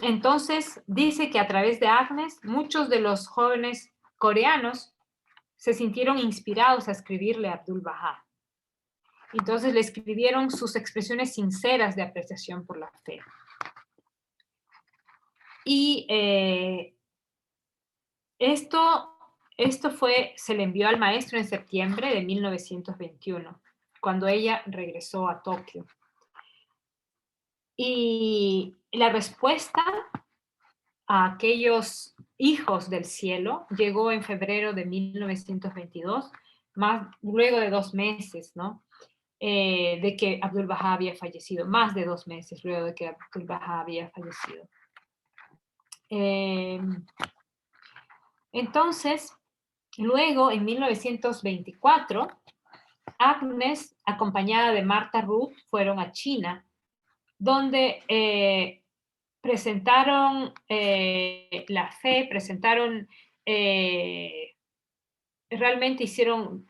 Entonces dice que a través de Agnes, muchos de los jóvenes coreanos se sintieron inspirados a escribirle a Abdul Bahá. Entonces le escribieron sus expresiones sinceras de apreciación por la fe. Y esto se le envió al maestro en septiembre de 1921, cuando ella regresó a Tokio. Y la respuesta a aquellos hijos del cielo llegó en febrero de 1922, luego de 2 meses, ¿no? De que Abdul Bahá había fallecido, más de 2 meses luego de que Abdul Bahá había fallecido. Entonces, luego, en 1924, Agnes, acompañada de Martha Ruth, fueron a China, donde presentaron la fe, realmente hicieron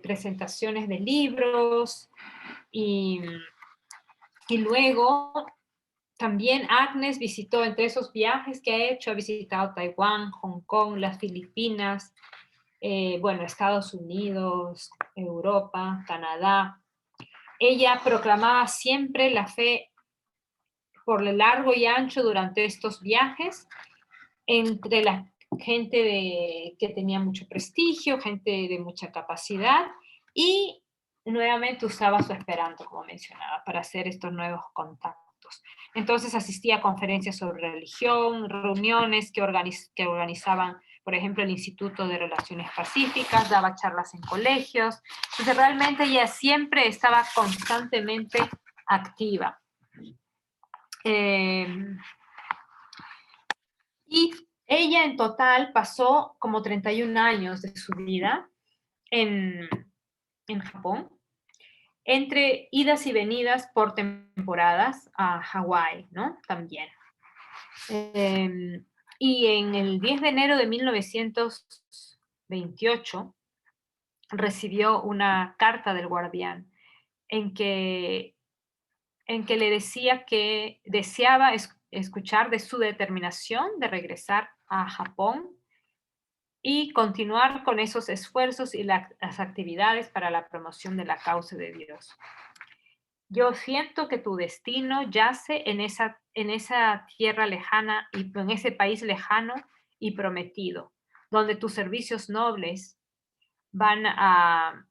presentaciones de libros y luego también Agnes visitó, entre esos viajes que ha visitado Taiwán, Hong Kong, las Filipinas, Estados Unidos, Europa, Canadá. Ella proclamaba siempre la fe por lo largo y ancho durante estos viajes, entre la gente que tenía mucho prestigio, gente de mucha capacidad, y nuevamente usaba su esperanto, como mencionaba, para hacer estos nuevos contactos. Entonces asistía a conferencias sobre religión, reuniones que organizaban, por ejemplo, el Instituto de Relaciones Pacíficas, daba charlas en colegios. Entonces realmente ella siempre estaba constantemente activa. Y ella en total pasó como 31 años de su vida en Japón, entre idas y venidas por temporadas a Hawái, ¿no? También. Y en el 10 de enero de 1928 recibió una carta del guardián en que le decía que deseaba escuchar de su determinación de regresar a Japón y continuar con esos esfuerzos y las actividades para la promoción de la causa de Dios. Yo siento que tu destino yace en esa tierra lejana y en ese país lejano y prometido, donde tus servicios nobles van a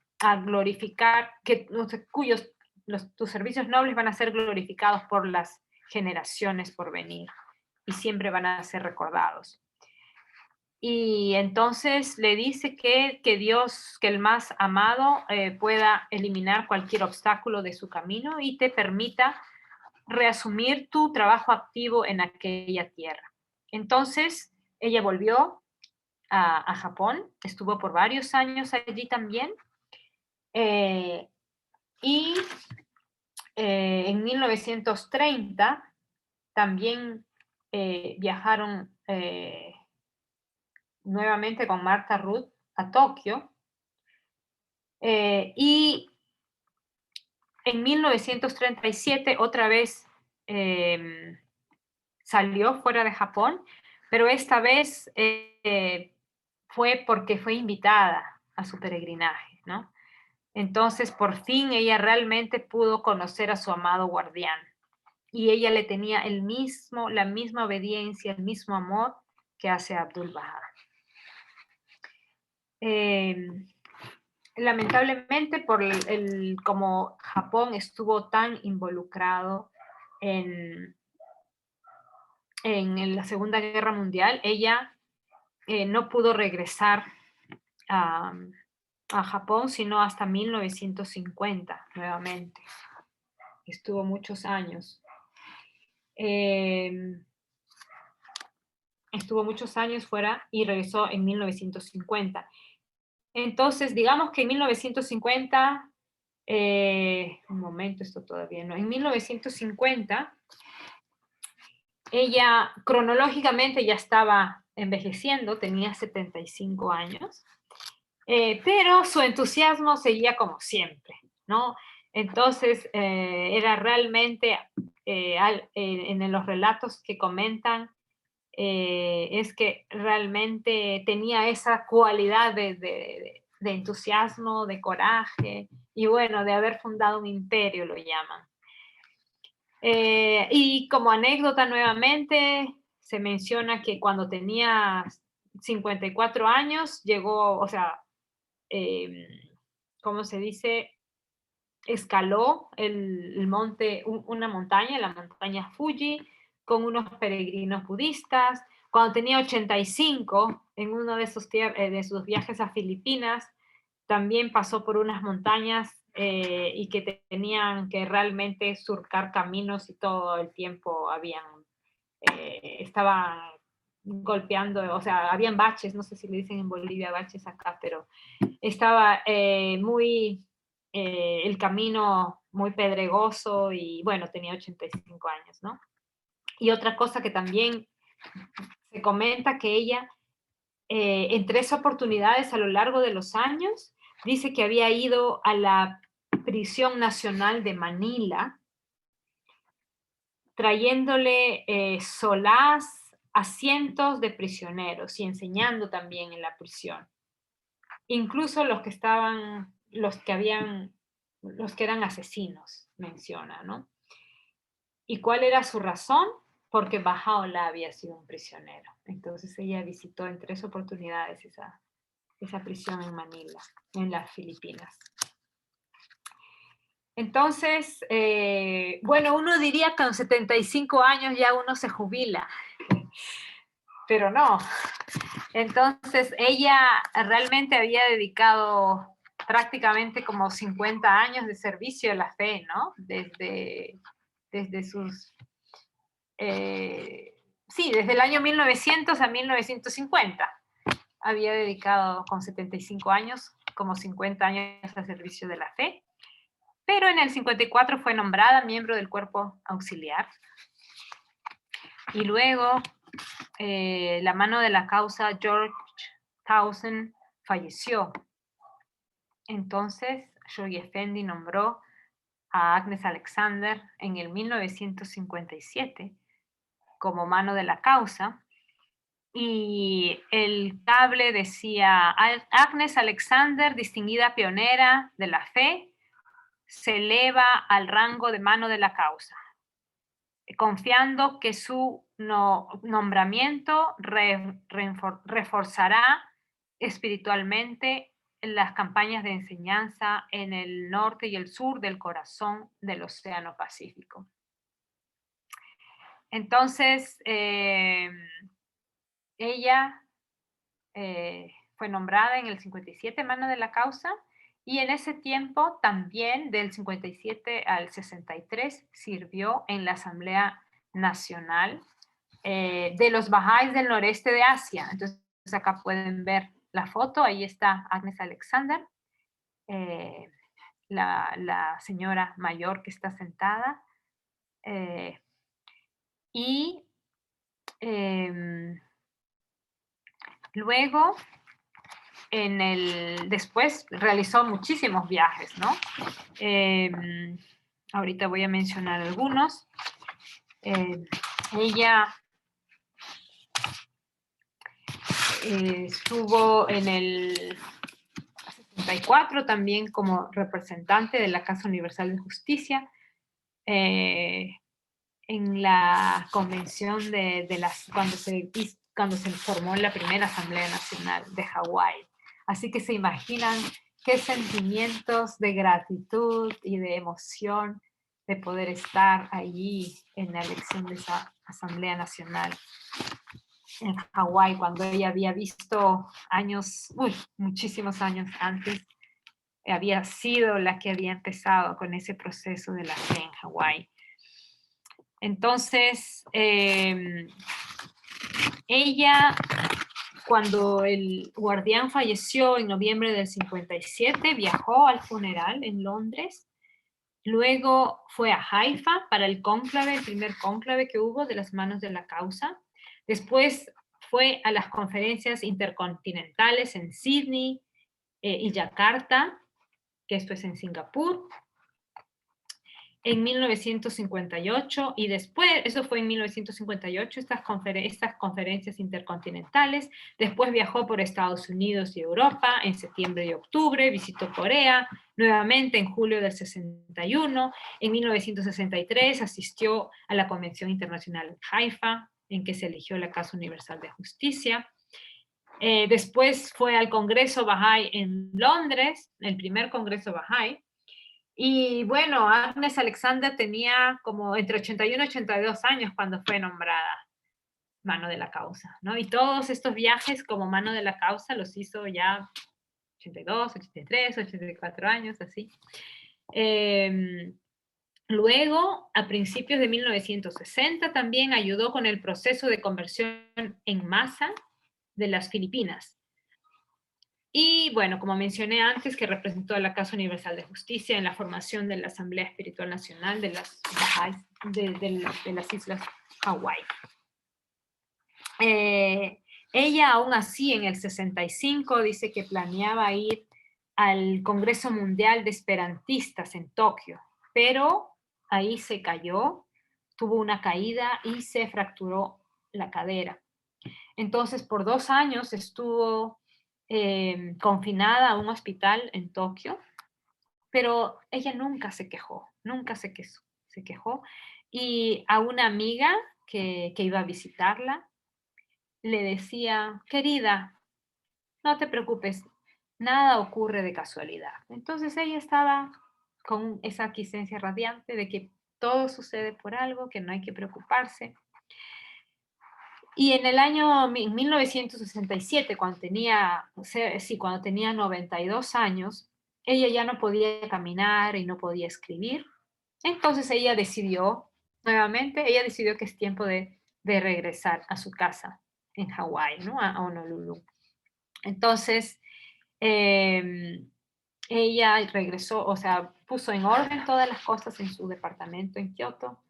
glorificar, tus servicios nobles van a ser glorificados por las generaciones por venir y siempre van a ser recordados. Y entonces le dice que Dios, que el más amado, pueda eliminar cualquier obstáculo de su camino y te permita reasumir tu trabajo activo en aquella tierra. Entonces, ella volvió a Japón, estuvo por varios años allí también, y en 1930 también viajaron nuevamente con Martha Ruth a Tokio, y en 1937 otra vez salió fuera de Japón, pero esta vez fue porque fue invitada a su peregrinaje, ¿no? Entonces, por fin ella realmente pudo conocer a su amado guardián y ella le tenía la misma obediencia, el mismo amor que hace Abdu'l-Bahá. Lamentablemente, como Japón estuvo tan involucrado en la Segunda Guerra Mundial, ella no pudo regresar a Japón sino hasta 1950 nuevamente. Estuvo muchos años. Estuvo muchos años fuera y regresó en 1950. Entonces, digamos que en 1950, un momento, esto todavía no, en 1950, ella cronológicamente ya estaba envejeciendo, tenía 75 años, pero su entusiasmo seguía como siempre, ¿no? Entonces, era realmente, en los relatos que comentan, es que realmente tenía esa cualidad de entusiasmo, de coraje, y bueno, de haber fundado un imperio, lo llaman. Y como anécdota nuevamente, se menciona que cuando tenía 54 años, llegó, o sea, ¿cómo se dice? Escaló el monte, una montaña, la montaña Fuji, con unos peregrinos budistas. Cuando tenía 85, en uno de sus viajes a Filipinas, también pasó por unas montañas y que tenían que realmente surcar caminos y todo el tiempo estaban golpeando, o sea, habían baches, no sé si le dicen en Bolivia baches acá, pero estaba el camino muy pedregoso y bueno, tenía 85 años, ¿no? Y otra cosa que también se comenta que ella en 3 oportunidades a lo largo de los años dice que había ido a la prisión nacional de Manila trayéndole solaz a cientos de prisioneros y enseñando también en la prisión. Incluso los que eran asesinos, menciona, ¿no? ¿Y cuál era su razón? Porque Baha'u'lláh había sido un prisionero. Entonces ella visitó en 3 oportunidades esa prisión en Manila, en las Filipinas. Entonces, bueno, uno diría que a los 75 años ya uno se jubila, pero no. Entonces, ella realmente había dedicado prácticamente como 50 años de servicio a la fe, ¿no? Desde sus sí, desde el año 1900 a 1950. Había dedicado con 75 años, como 50 años al servicio de la fe, pero en el 54 fue nombrada miembro del cuerpo auxiliar. Y luego, la mano de la causa George Townsend falleció. Entonces, Shoghi Effendi nombró a Agnes Alexander en el 1957 como mano de la causa, y el cable decía: Agnes Alexander, distinguida pionera de la fe, se eleva al rango de mano de la causa, confiando que su nombramiento reforzará espiritualmente las campañas de enseñanza en el norte y el sur del corazón del Océano Pacífico. Entonces, ella fue nombrada en el 57 mano de la causa, y en ese tiempo también, del 57 al 63, sirvió en la Asamblea Nacional de los Bahá'ís del noreste de Asia. Entonces acá pueden ver la foto, ahí está Agnes Alexander, la señora mayor que está sentada, y luego, después realizó muchísimos viajes, ¿no? Ahorita voy a mencionar algunos. Ella estuvo en el 74 también como representante de la Casa Universal de Justicia, en la convención cuando se formó la primera Asamblea Nacional de Hawái. Así que se imaginan qué sentimientos de gratitud y de emoción de poder estar allí en la elección de esa Asamblea Nacional en Hawái, cuando ella había visto muchísimos años antes, había sido la que había empezado con ese proceso de la fe en Hawái. Entonces, ella, cuando el guardián falleció en noviembre del 57, viajó al funeral en Londres. Luego fue a Haifa para el primer cónclave que hubo de las manos de la causa. Después fue a las conferencias intercontinentales en Sydney y Yakarta, que esto es en Singapur, en 1958, y después, eso fue en 1958, estas conferencias intercontinentales. Después viajó por Estados Unidos y Europa en septiembre y octubre, visitó Corea, nuevamente en julio del 61, en 1963 asistió a la Convención Internacional de Haifa, en que se eligió la Casa Universal de Justicia. Después fue al Congreso Bahá'í en Londres, el primer Congreso Bahá'í. Y bueno, Agnes Alexander tenía como entre 81 y 82 años cuando fue nombrada mano de la causa, ¿no? Y todos estos viajes como mano de la causa los hizo ya 82, 83, 84 años, así. Luego, a principios de 1960, también ayudó con el proceso de conversión en masa de las Filipinas. Y bueno, como mencioné antes, que representó a la Casa Universal de Justicia en la formación de la Asamblea Espiritual Nacional de las Bahá'ís de las Islas Hawái. Ella aún así en el 65 dice que planeaba ir al Congreso Mundial de Esperantistas en Tokio, pero ahí se cayó, tuvo una caída y se fracturó la cadera. Entonces por 2 años estuvo confinada a un hospital en Tokio, pero ella nunca se quejó, se quejó. Y a una amiga que iba a visitarla, le decía: querida, no te preocupes, nada ocurre de casualidad. Entonces ella estaba con esa quiesencia radiante de que todo sucede por algo, que no hay que preocuparse. Y en el año 1967, cuando tenía 92 años, ella ya no podía caminar y no podía escribir. Entonces ella decidió nuevamente, ella decidió que es tiempo de regresar a su casa en Hawái, ¿no? A Honolulu. Entonces, ella regresó, o sea, puso en orden todas las cosas en su departamento en Kioto.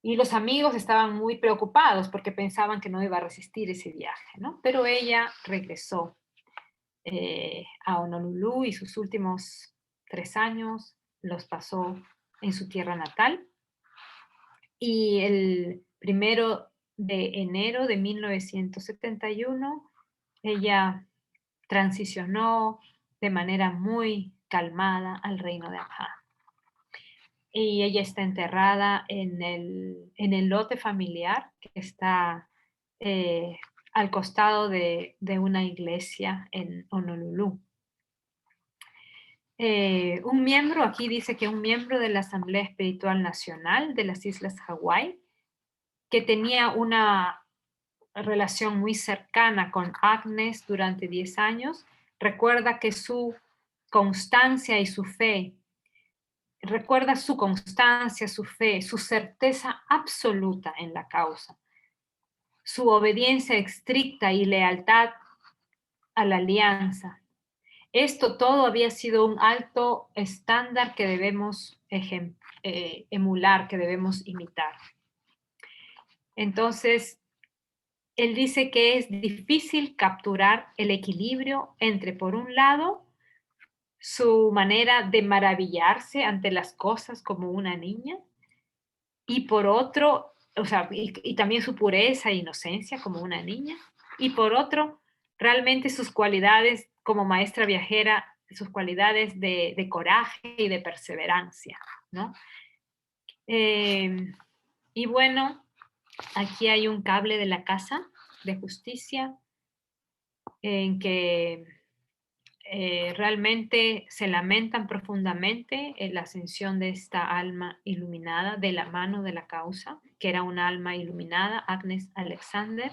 Y los amigos estaban muy preocupados porque pensaban que no iba a resistir ese viaje, ¿no? Pero ella regresó a Honolulu y sus últimos 3 años los pasó en su tierra natal. Y el 1 de enero de 1971, ella transicionó de manera muy calmada al reino de Abha. Y ella está enterrada en el lote familiar que está al costado de una iglesia en Honolulu. Un miembro, aquí dice que un miembro de la Asamblea Espiritual Nacional de las Islas Hawái, que tenía una relación muy cercana con Agnes durante 10 años, recuerda que su constancia y su fe, recuerda su constancia, su fe, su certeza absoluta en la causa, su obediencia estricta y lealtad a la alianza. Esto todo había sido un alto estándar que debemos emular, que debemos imitar. Entonces, él dice que es difícil capturar el equilibrio entre, por un lado, su manera de maravillarse ante las cosas como una niña, y por otro, o sea, y también su pureza e inocencia como una niña, y por otro, realmente sus cualidades como maestra viajera, sus cualidades de coraje y de perseverancia, ¿no? Y bueno, aquí hay un cable de la Casa de Justicia en que realmente se lamentan profundamente en la ascensión de esta alma iluminada de la mano de la causa, que era una alma iluminada, Agnes Alexander,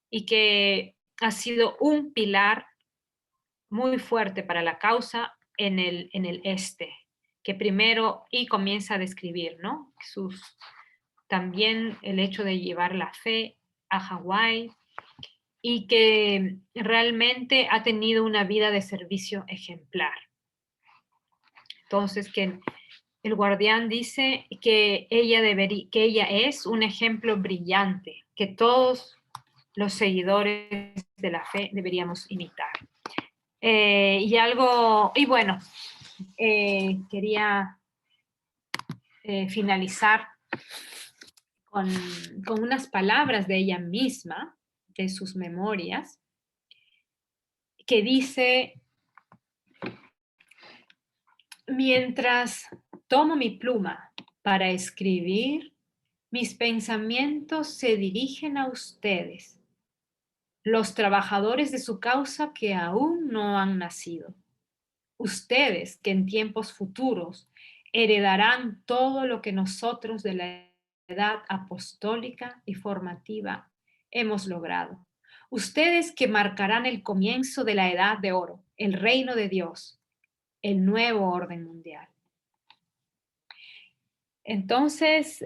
y que ha sido un pilar muy fuerte para la causa en el este, que primero y comienza a describir, ¿no? También el hecho de llevar la fe a Hawái, y que realmente ha tenido una vida de servicio ejemplar. Entonces, que el guardián dice que ella es un ejemplo brillante, que todos los seguidores de la fe deberíamos imitar. Y bueno, quería finalizar con unas palabras de ella misma, de sus memorias, que dice: mientras tomo mi pluma para escribir, mis pensamientos se dirigen a ustedes, los trabajadores de su causa que aún no han nacido. Ustedes que en tiempos futuros heredarán todo lo que nosotros de la edad apostólica y formativa hemos logrado. Ustedes que marcarán el comienzo de la edad de oro, el reino de Dios, el nuevo orden mundial. Entonces,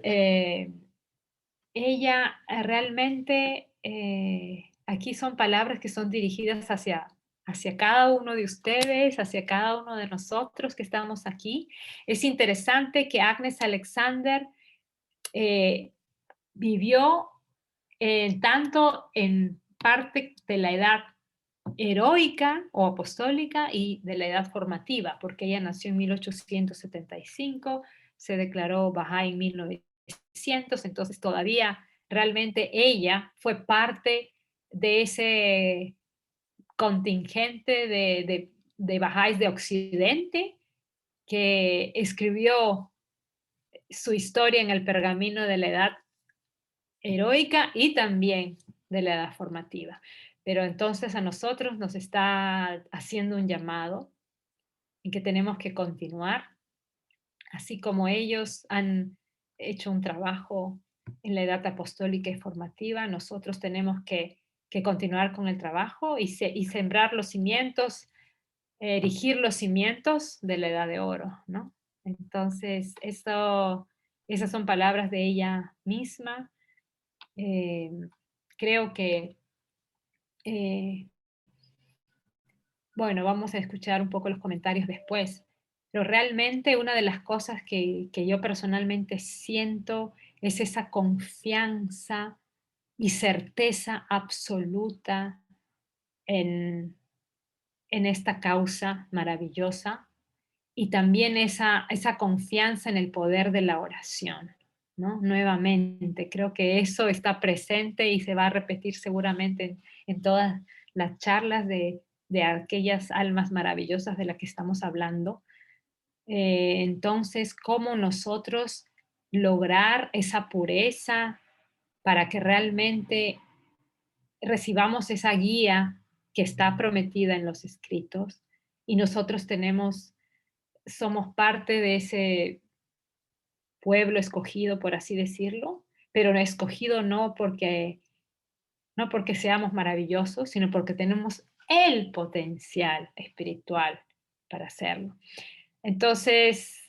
ella realmente, aquí son palabras que son dirigidas hacia cada uno de ustedes, hacia cada uno de nosotros que estamos aquí. Es interesante que Agnes Alexander vivió tanto en parte de la edad heroica o apostólica y de la edad formativa, porque ella nació en 1875, se declaró Bahá'í en 1900, entonces todavía realmente ella fue parte de ese contingente de Bahá'ís de Occidente que escribió su historia en el pergamino de la edad heroica y también de la edad formativa. Pero entonces a nosotros nos está haciendo un llamado en que tenemos que continuar, así como ellos han hecho un trabajo en la edad apostólica y formativa, nosotros tenemos que continuar con el trabajo y sembrar los cimientos, erigir los cimientos de la edad de oro, ¿no? Entonces, eso Esas son palabras de ella misma. Creo que, bueno, vamos a escuchar un poco los comentarios después, pero realmente una de las cosas que yo personalmente siento es esa confianza y certeza absoluta en esta causa maravillosa y también esa confianza en el poder de la oración, ¿no? Nuevamente, creo que eso está presente y se va a repetir seguramente en todas las charlas de aquellas almas maravillosas de las que estamos hablando. Entonces, ¿cómo nosotros lograr esa pureza para que realmente recibamos esa guía que está prometida en los escritos y nosotros somos parte de ese pueblo escogido, por así decirlo, pero no escogido no porque seamos maravillosos, sino porque tenemos el potencial espiritual para hacerlo. Entonces,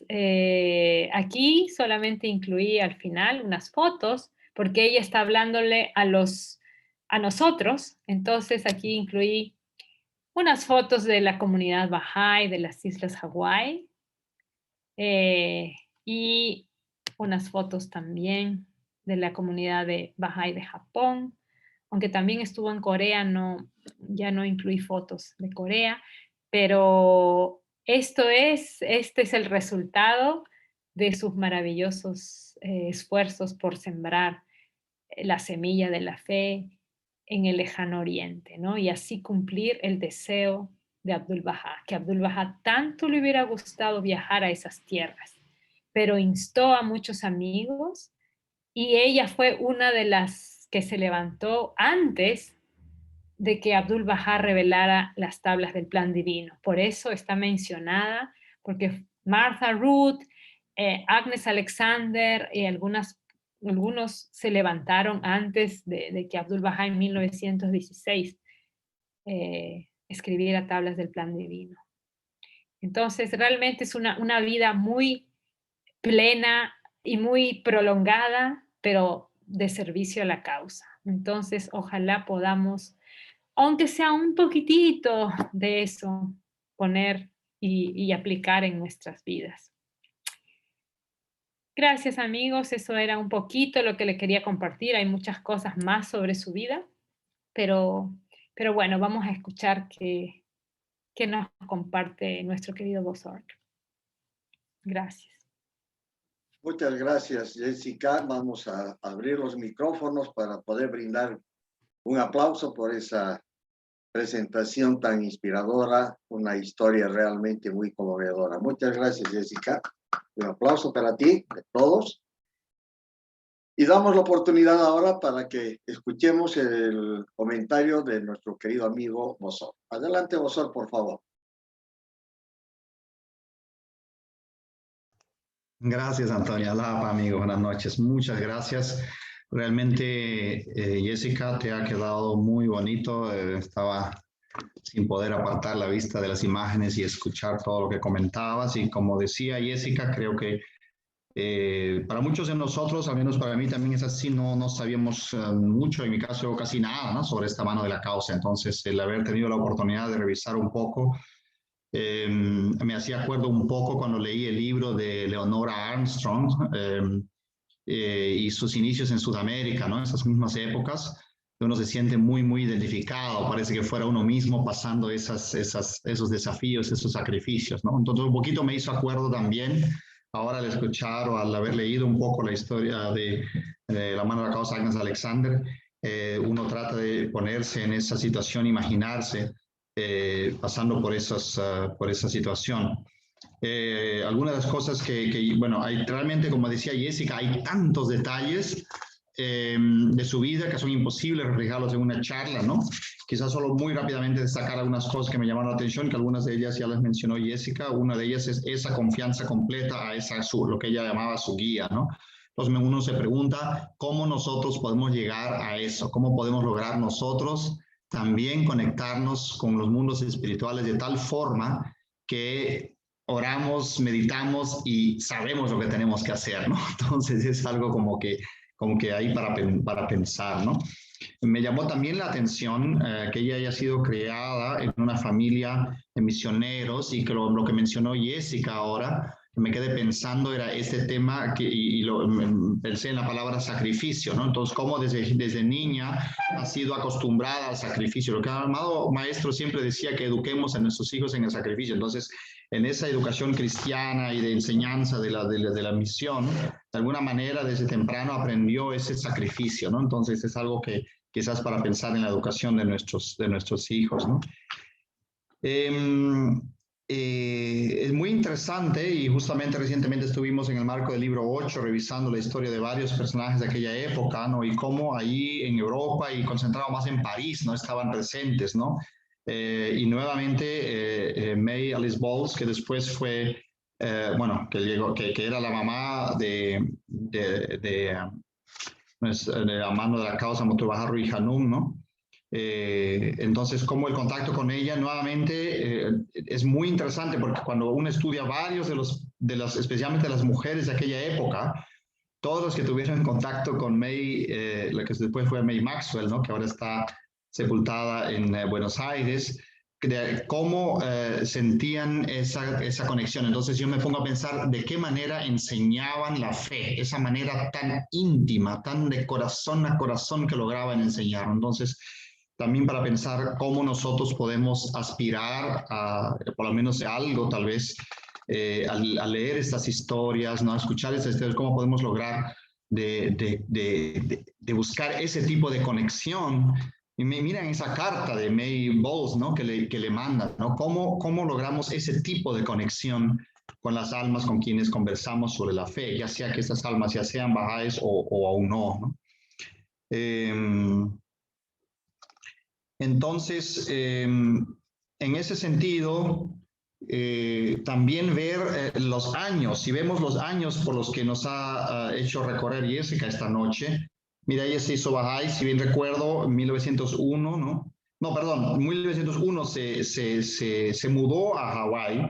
aquí solamente incluí al final unas fotos, porque ella está hablándole a nosotros. Entonces, aquí incluí unas fotos de la comunidad Bahá'í de las Islas Hawái y unas fotos también de la comunidad de Bahá'í de Japón. Aunque también estuvo en Corea, ya no incluí fotos de Corea, pero este es el resultado de sus maravillosos esfuerzos por sembrar la semilla de la fe en el lejano oriente, ¿no? Y así cumplir el deseo de Abdu'l-Bahá, que Abdu'l-Bahá tanto le hubiera gustado viajar a esas tierras, pero instó a muchos amigos y ella fue una de las que se levantó antes de que Abdu'l-Bahá revelara las tablas del plan divino. Por eso está mencionada, porque Martha Ruth, Agnes Alexander y algunos se levantaron antes de que Abdu'l-Bahá en 1916 escribiera tablas del plan divino. Entonces, realmente es una vida muy plena y muy prolongada, pero de servicio a la causa. Entonces, ojalá podamos, aunque sea un poquitito de eso, poner y aplicar en nuestras vidas. Gracias, amigos. Eso era un poquito lo que le quería compartir. Hay muchas cosas más sobre su vida, pero bueno, vamos a escuchar qué nos comparte nuestro querido Bozorg. Gracias. Muchas gracias, Jessica. Vamos a abrir los micrófonos para poder brindar un aplauso por esa presentación tan inspiradora, una historia realmente muy conmovedora. Muchas gracias, Jessica. Un aplauso para ti, de todos. Y damos la oportunidad ahora para que escuchemos el comentario de nuestro querido amigo Bozorg. Adelante, Bozorg, por favor. Gracias, Antonia Lapa, amigo. Buenas noches. Muchas gracias. Realmente, Jessica, te ha quedado muy bonito. Estaba sin poder apartar la vista de las imágenes y escuchar todo lo que comentabas. Y como decía Jessica, creo que para muchos de nosotros, al menos para mí también es así, no sabíamos mucho, en mi caso casi nada, ¿no?, sobre esta mano de la causa. Entonces, el haber tenido la oportunidad de revisar un poco, me hacía acuerdo un poco cuando leí el libro de Leonora Armstrong y sus inicios en Sudamérica, ¿no?, esas mismas épocas. Uno se siente muy, muy identificado, parece que fuera uno mismo pasando esos desafíos, esos sacrificios, ¿no? Entonces, un poquito me hizo acuerdo también, ahora al escuchar o al haber leído un poco la historia de la mano de la causa Agnes Alexander, uno trata de ponerse en esa situación, imaginarse pasando por esa situación. Algunas de las cosas bueno, hay realmente, como decía Jessica, hay tantos detalles de su vida que son imposibles reflejarlos en una charla, ¿no? Quizás solo muy rápidamente destacar algunas cosas que me llamaron la atención, que algunas de ellas ya las mencionó Jessica. Una de ellas es esa confianza completa a lo que ella llamaba su guía, ¿no? Entonces uno se pregunta cómo nosotros podemos llegar a eso, cómo podemos lograr nosotros también conectarnos con los mundos espirituales de tal forma que oramos, meditamos y sabemos lo que tenemos que hacer, ¿no? Entonces es algo como que ahí para pensar, ¿no? Me llamó también la atención que ella haya sido criada en una familia de misioneros y que lo que mencionó Jessica ahora, me quedé pensando era este tema pensé en la palabra sacrificio, ¿no? Entonces, cómo desde niña ha sido acostumbrada al sacrificio. Lo que el amado maestro siempre decía que eduquemos a nuestros hijos en el sacrificio. Entonces, en esa educación cristiana y de enseñanza de la misión, de alguna manera desde temprano aprendió ese sacrificio, ¿no? Entonces, es algo que quizás para pensar en la educación de nuestros hijos, ¿no? Es muy interesante y justamente recientemente estuvimos en el marco del libro 8 revisando la historia de varios personajes de aquella época, ¿no? Y cómo ahí en Europa y concentrado más en París, ¿no? Estaban presentes, ¿no? Y nuevamente May Alice Bowles, que después fue, bueno, que era la mamá de la mano de la causa Motubaja Rui Hanum, ¿no? Entonces, como el contacto con ella nuevamente es muy interesante porque cuando uno estudia varios especialmente las mujeres de aquella época, todos los que tuvieron contacto con May, la que después fue May Maxwell, ¿no? Que ahora está sepultada en Buenos Aires, cómo sentían esa conexión. Entonces yo me pongo a pensar de qué manera enseñaban la fe, esa manera tan íntima, tan de corazón a corazón que lograban enseñar. Entonces, también para pensar cómo nosotros podemos aspirar a, por lo menos a algo, tal vez, a leer estas historias, ¿no? A escuchar estas historias, cómo podemos lograr de buscar ese tipo de conexión. Y miren esa carta de May Bowles, ¿no? que le manda, ¿no? ¿Cómo logramos ese tipo de conexión con las almas con quienes conversamos sobre la fe, ya sea que estas almas ya sean bahá'ís o aún no, ¿no? Entonces, en ese sentido, también ver los años, si vemos los años por los que nos ha hecho recorrer Jessica esta noche. Mira, ella se hizo Bahá'í, si bien recuerdo, en 1901, ¿no? No, perdón, en 1901 se mudó a Hawái.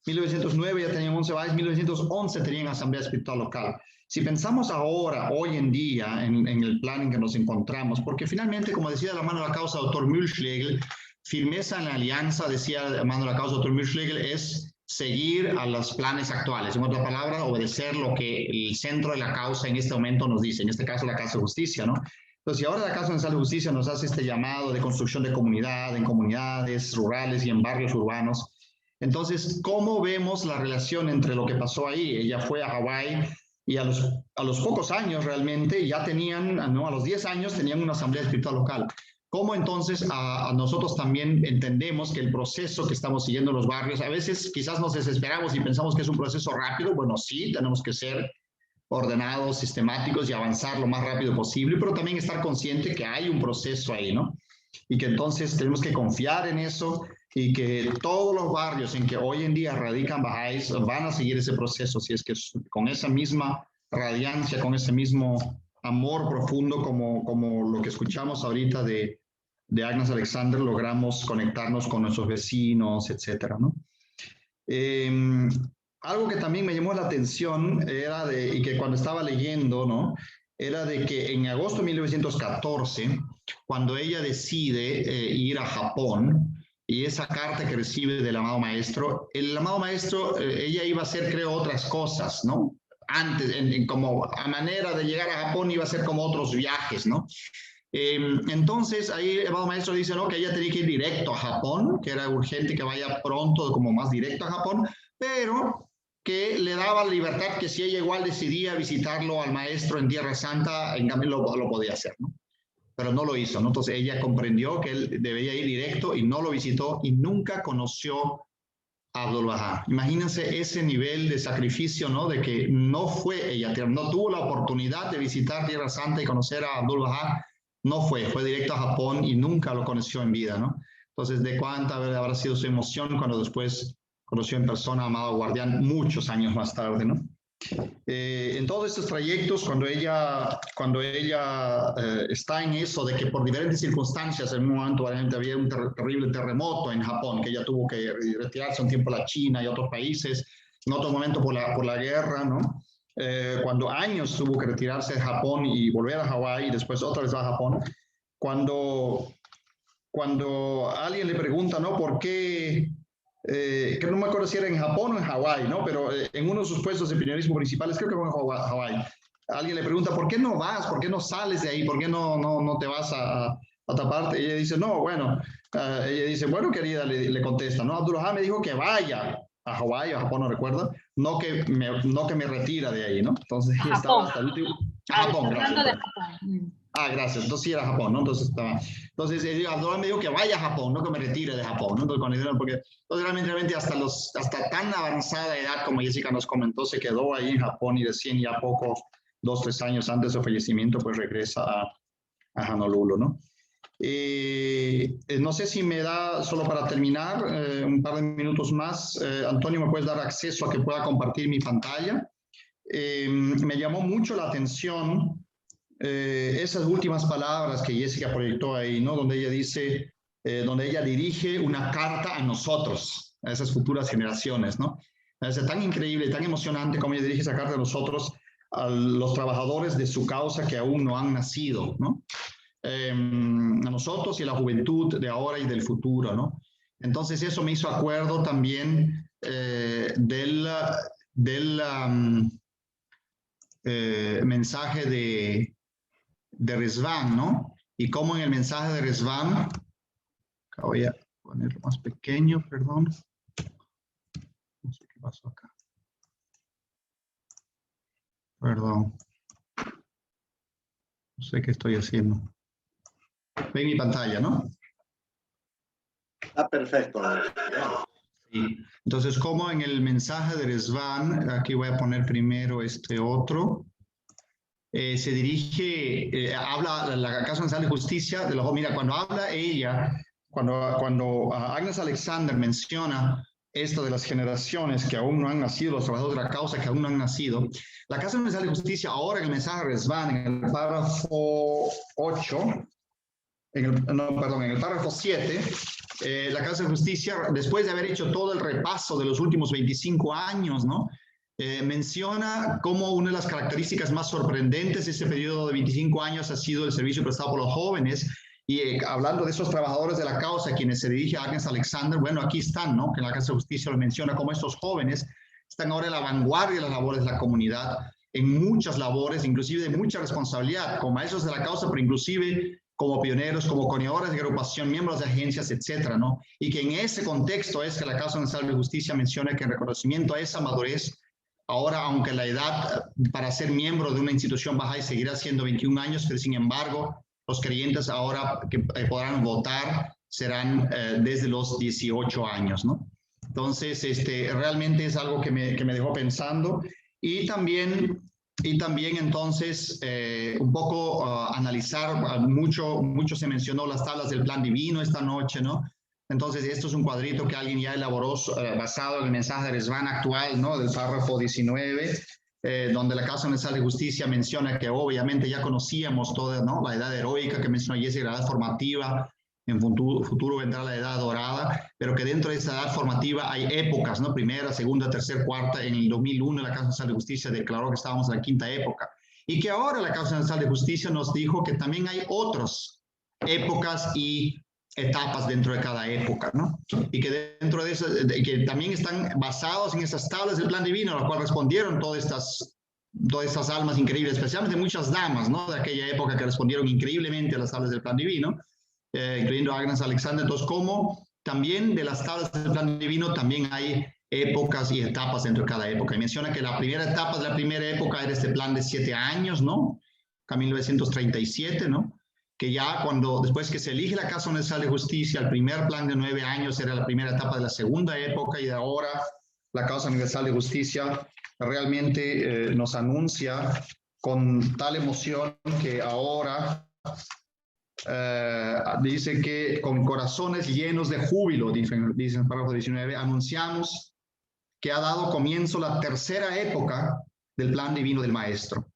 1909 ya tenían 11 Bahá'ís, 1911 tenían asamblea espiritual local. Si pensamos ahora, hoy en día, en el plan en que nos encontramos, porque finalmente, como decía la mano de la causa, doctor Mühlschlegel, firmeza en la alianza, decía la mano de la causa, doctor Mühlschlegel, es seguir a los planes actuales. En otras palabras, obedecer lo que el centro de la causa en este momento nos dice, en este caso la Casa de Justicia, ¿no? Entonces, si ahora la Casa Nacional de Justicia nos hace este llamado de construcción de comunidad, en comunidades rurales y en barrios urbanos, entonces, ¿cómo vemos la relación entre lo que pasó ahí? Ella fue a Hawái y a los pocos años realmente ya tenían, ¿no? A los 10 años tenían una asamblea espiritual local. ¿Cómo entonces a nosotros también entendemos que el proceso que estamos siguiendo en los barrios, a veces quizás nos desesperamos y pensamos que es un proceso rápido? Bueno, sí, tenemos que ser ordenados, sistemáticos y avanzar lo más rápido posible, pero también estar consciente que hay un proceso ahí, ¿no? Y que entonces tenemos que confiar en eso y que todos los barrios en que hoy en día radican bahá'ís van a seguir ese proceso, si es que con esa misma radiancia, con ese mismo amor profundo como lo que escuchamos ahorita de Agnes Alexander, logramos conectarnos con nuestros vecinos, etcétera, ¿no? Algo que también me llamó la atención era y que cuando estaba leyendo, ¿no? Era de que en agosto de 1914, cuando ella decide ir a Japón, y esa carta que recibe del amado maestro, el amado maestro, ella iba a hacer, creo, otras cosas, ¿no? Antes, como a manera de llegar a Japón, iba a hacer como otros viajes, ¿no? Entonces, ahí el amado maestro dice, ¿no? Que ella tenía que ir directo a Japón, que era urgente que vaya pronto, como más directo a Japón, pero que le daba la libertad que si ella igual decidía visitarlo al maestro en Tierra Santa, en cambio lo podía hacer, ¿no? Pero no lo hizo, ¿no? Entonces ella comprendió que él debía ir directo y no lo visitó y nunca conoció a Abdul Bahá. Imagínense ese nivel de sacrificio, ¿no? De que no fue ella, no tuvo la oportunidad de visitar Tierra Santa y conocer a Abdul Bahá, no fue directo a Japón y nunca lo conoció en vida, ¿no? Entonces, ¿de cuánta habrá sido su emoción cuando después conoció en persona a Amado Guardián muchos años más tarde, ¿no? En todos estos trayectos, cuando ella está en eso de que por diferentes circunstancias, en un momento había un terrible terremoto en Japón, que ella tuvo que retirarse un tiempo a la China y a otros países, en otro momento por la guerra, ¿no? Cuando años tuvo que retirarse de Japón y volver a Hawái y después otra vez a Japón, cuando alguien le pregunta, ¿no? ¿Por qué? Que no me acuerdo si era en Japón o en Hawái, ¿no? Pero en uno de sus puestos de periodismo principales, creo que fue en Hawái, alguien le pregunta, ¿por qué no vas? ¿Por qué no sales de ahí? ¿Por qué no te vas a taparte? Y ella dice, no, bueno, ella dice, bueno, querida, le contesta, ¿no? Abdullah me dijo que vaya a Hawái o a Japón, no recuerdo, no que me retira de ahí, ¿no? Entonces, A estaba Japón. hasta el último. A Japón, Hablando gracias. de Japón. Ah, gracias. Entonces sí era Japón, ¿no? Entonces Abdullah me dijo que vaya a Japón, no que me retire de Japón, ¿no? Entonces, realmente hasta tan avanzada edad como Jessica nos comentó, se quedó ahí en Japón y recién ya poco, 2, 3 años antes de su fallecimiento, pues regresa a Honolulu, ¿no? No sé si me da, solo para terminar, un par de minutos más. Antonio, ¿me puedes dar acceso a que pueda compartir mi pantalla? Me llamó mucho la atención esas últimas palabras que Jessica proyectó ahí, ¿no? Donde ella dice, donde ella dirige una carta a nosotros, a esas futuras generaciones, ¿no? Es tan increíble, tan emocionante como ella dirige esa carta a nosotros, a los trabajadores de su causa que aún no han nacido, ¿no? A nosotros y a la juventud de ahora y del futuro, ¿no? Entonces eso me hizo acuerdo también del mensaje de Rizwan, ¿no? Y cómo en el mensaje de Rizwan, voy a ponerlo más pequeño, perdón. No sé qué pasó acá. Perdón. No sé qué estoy haciendo. Ven mi pantalla, ¿no? Ah, perfecto. Sí. Entonces, como en el mensaje de Rizwan, aquí voy a poner primero este otro. Se dirige, habla la Casa Nacional de Justicia, mira, cuando habla ella, cuando Agnes Alexander menciona esto de las generaciones que aún no han nacido, los trabajadores de la causa que aún no han nacido, la Casa Nacional de Justicia, ahora en el mensaje de Rizwan, en el párrafo 8, en el párrafo 7, la Casa de Justicia, después de haber hecho todo el repaso de los últimos 25 años, ¿no? Menciona como una de las características más sorprendentes de ese periodo de 25 años ha sido el servicio prestado por los jóvenes. Y hablando de esos trabajadores de la causa, quienes se dirige a Agnes Alexander, bueno, aquí están, ¿no? Que la Casa de Justicia lo menciona como estos jóvenes están ahora en la vanguardia de las labores de la comunidad, en muchas labores, inclusive de mucha responsabilidad, como maestros de la causa, pero inclusive como pioneros, como coordinadores de agrupación, miembros de agencias, etcétera, ¿no? Y que en ese contexto es que la Casa Nacional de Justicia menciona que en reconocimiento a esa madurez, ahora, aunque la edad para ser miembro de una institución baja y seguirá siendo 21 años, pero sin embargo, los creyentes ahora que podrán votar serán desde los 18 años, ¿no? Entonces, realmente es algo que me dejó pensando. Y también entonces, un poco analizar, mucho se mencionó las tablas del plan divino esta noche, ¿no? Entonces, esto es un cuadrito que alguien ya elaboró basado en el mensaje de Rizwan actual, ¿no? Del párrafo 19, donde la Casa Nacional de Justicia menciona que obviamente ya conocíamos toda, ¿no? La edad heroica que mencionó Jessica, la edad formativa, en futuro vendrá la edad dorada, pero que dentro de esa edad formativa hay épocas, ¿no? Primera, segunda, tercera, cuarta. En el 2001 la Casa Nacional de Justicia declaró que estábamos en la quinta época. Y que ahora la Casa Nacional de Justicia nos dijo que también hay otras épocas y etapas dentro de cada época, ¿no? Y que dentro de eso, que también están basados en esas tablas del plan divino, a las cuales respondieron todas estas almas increíbles, especialmente muchas damas, ¿no? De aquella época que respondieron increíblemente a las tablas del plan divino, incluyendo a Agnes Alexander. Entonces, como también de las tablas del plan divino también hay épocas y etapas dentro de cada época. Y menciona que la primera etapa de la primera época era este plan de 7 años, ¿no? A 1937, ¿no? Que ya después que se elige la Casa Nacional de Justicia, el primer plan de 9 años era la primera etapa de la segunda época, y de ahora la Casa Universal de Justicia realmente nos anuncia con tal emoción que ahora dice que con corazones llenos de júbilo, dice en el párrafo 19, anunciamos que ha dado comienzo la tercera época del plan divino del Maestro.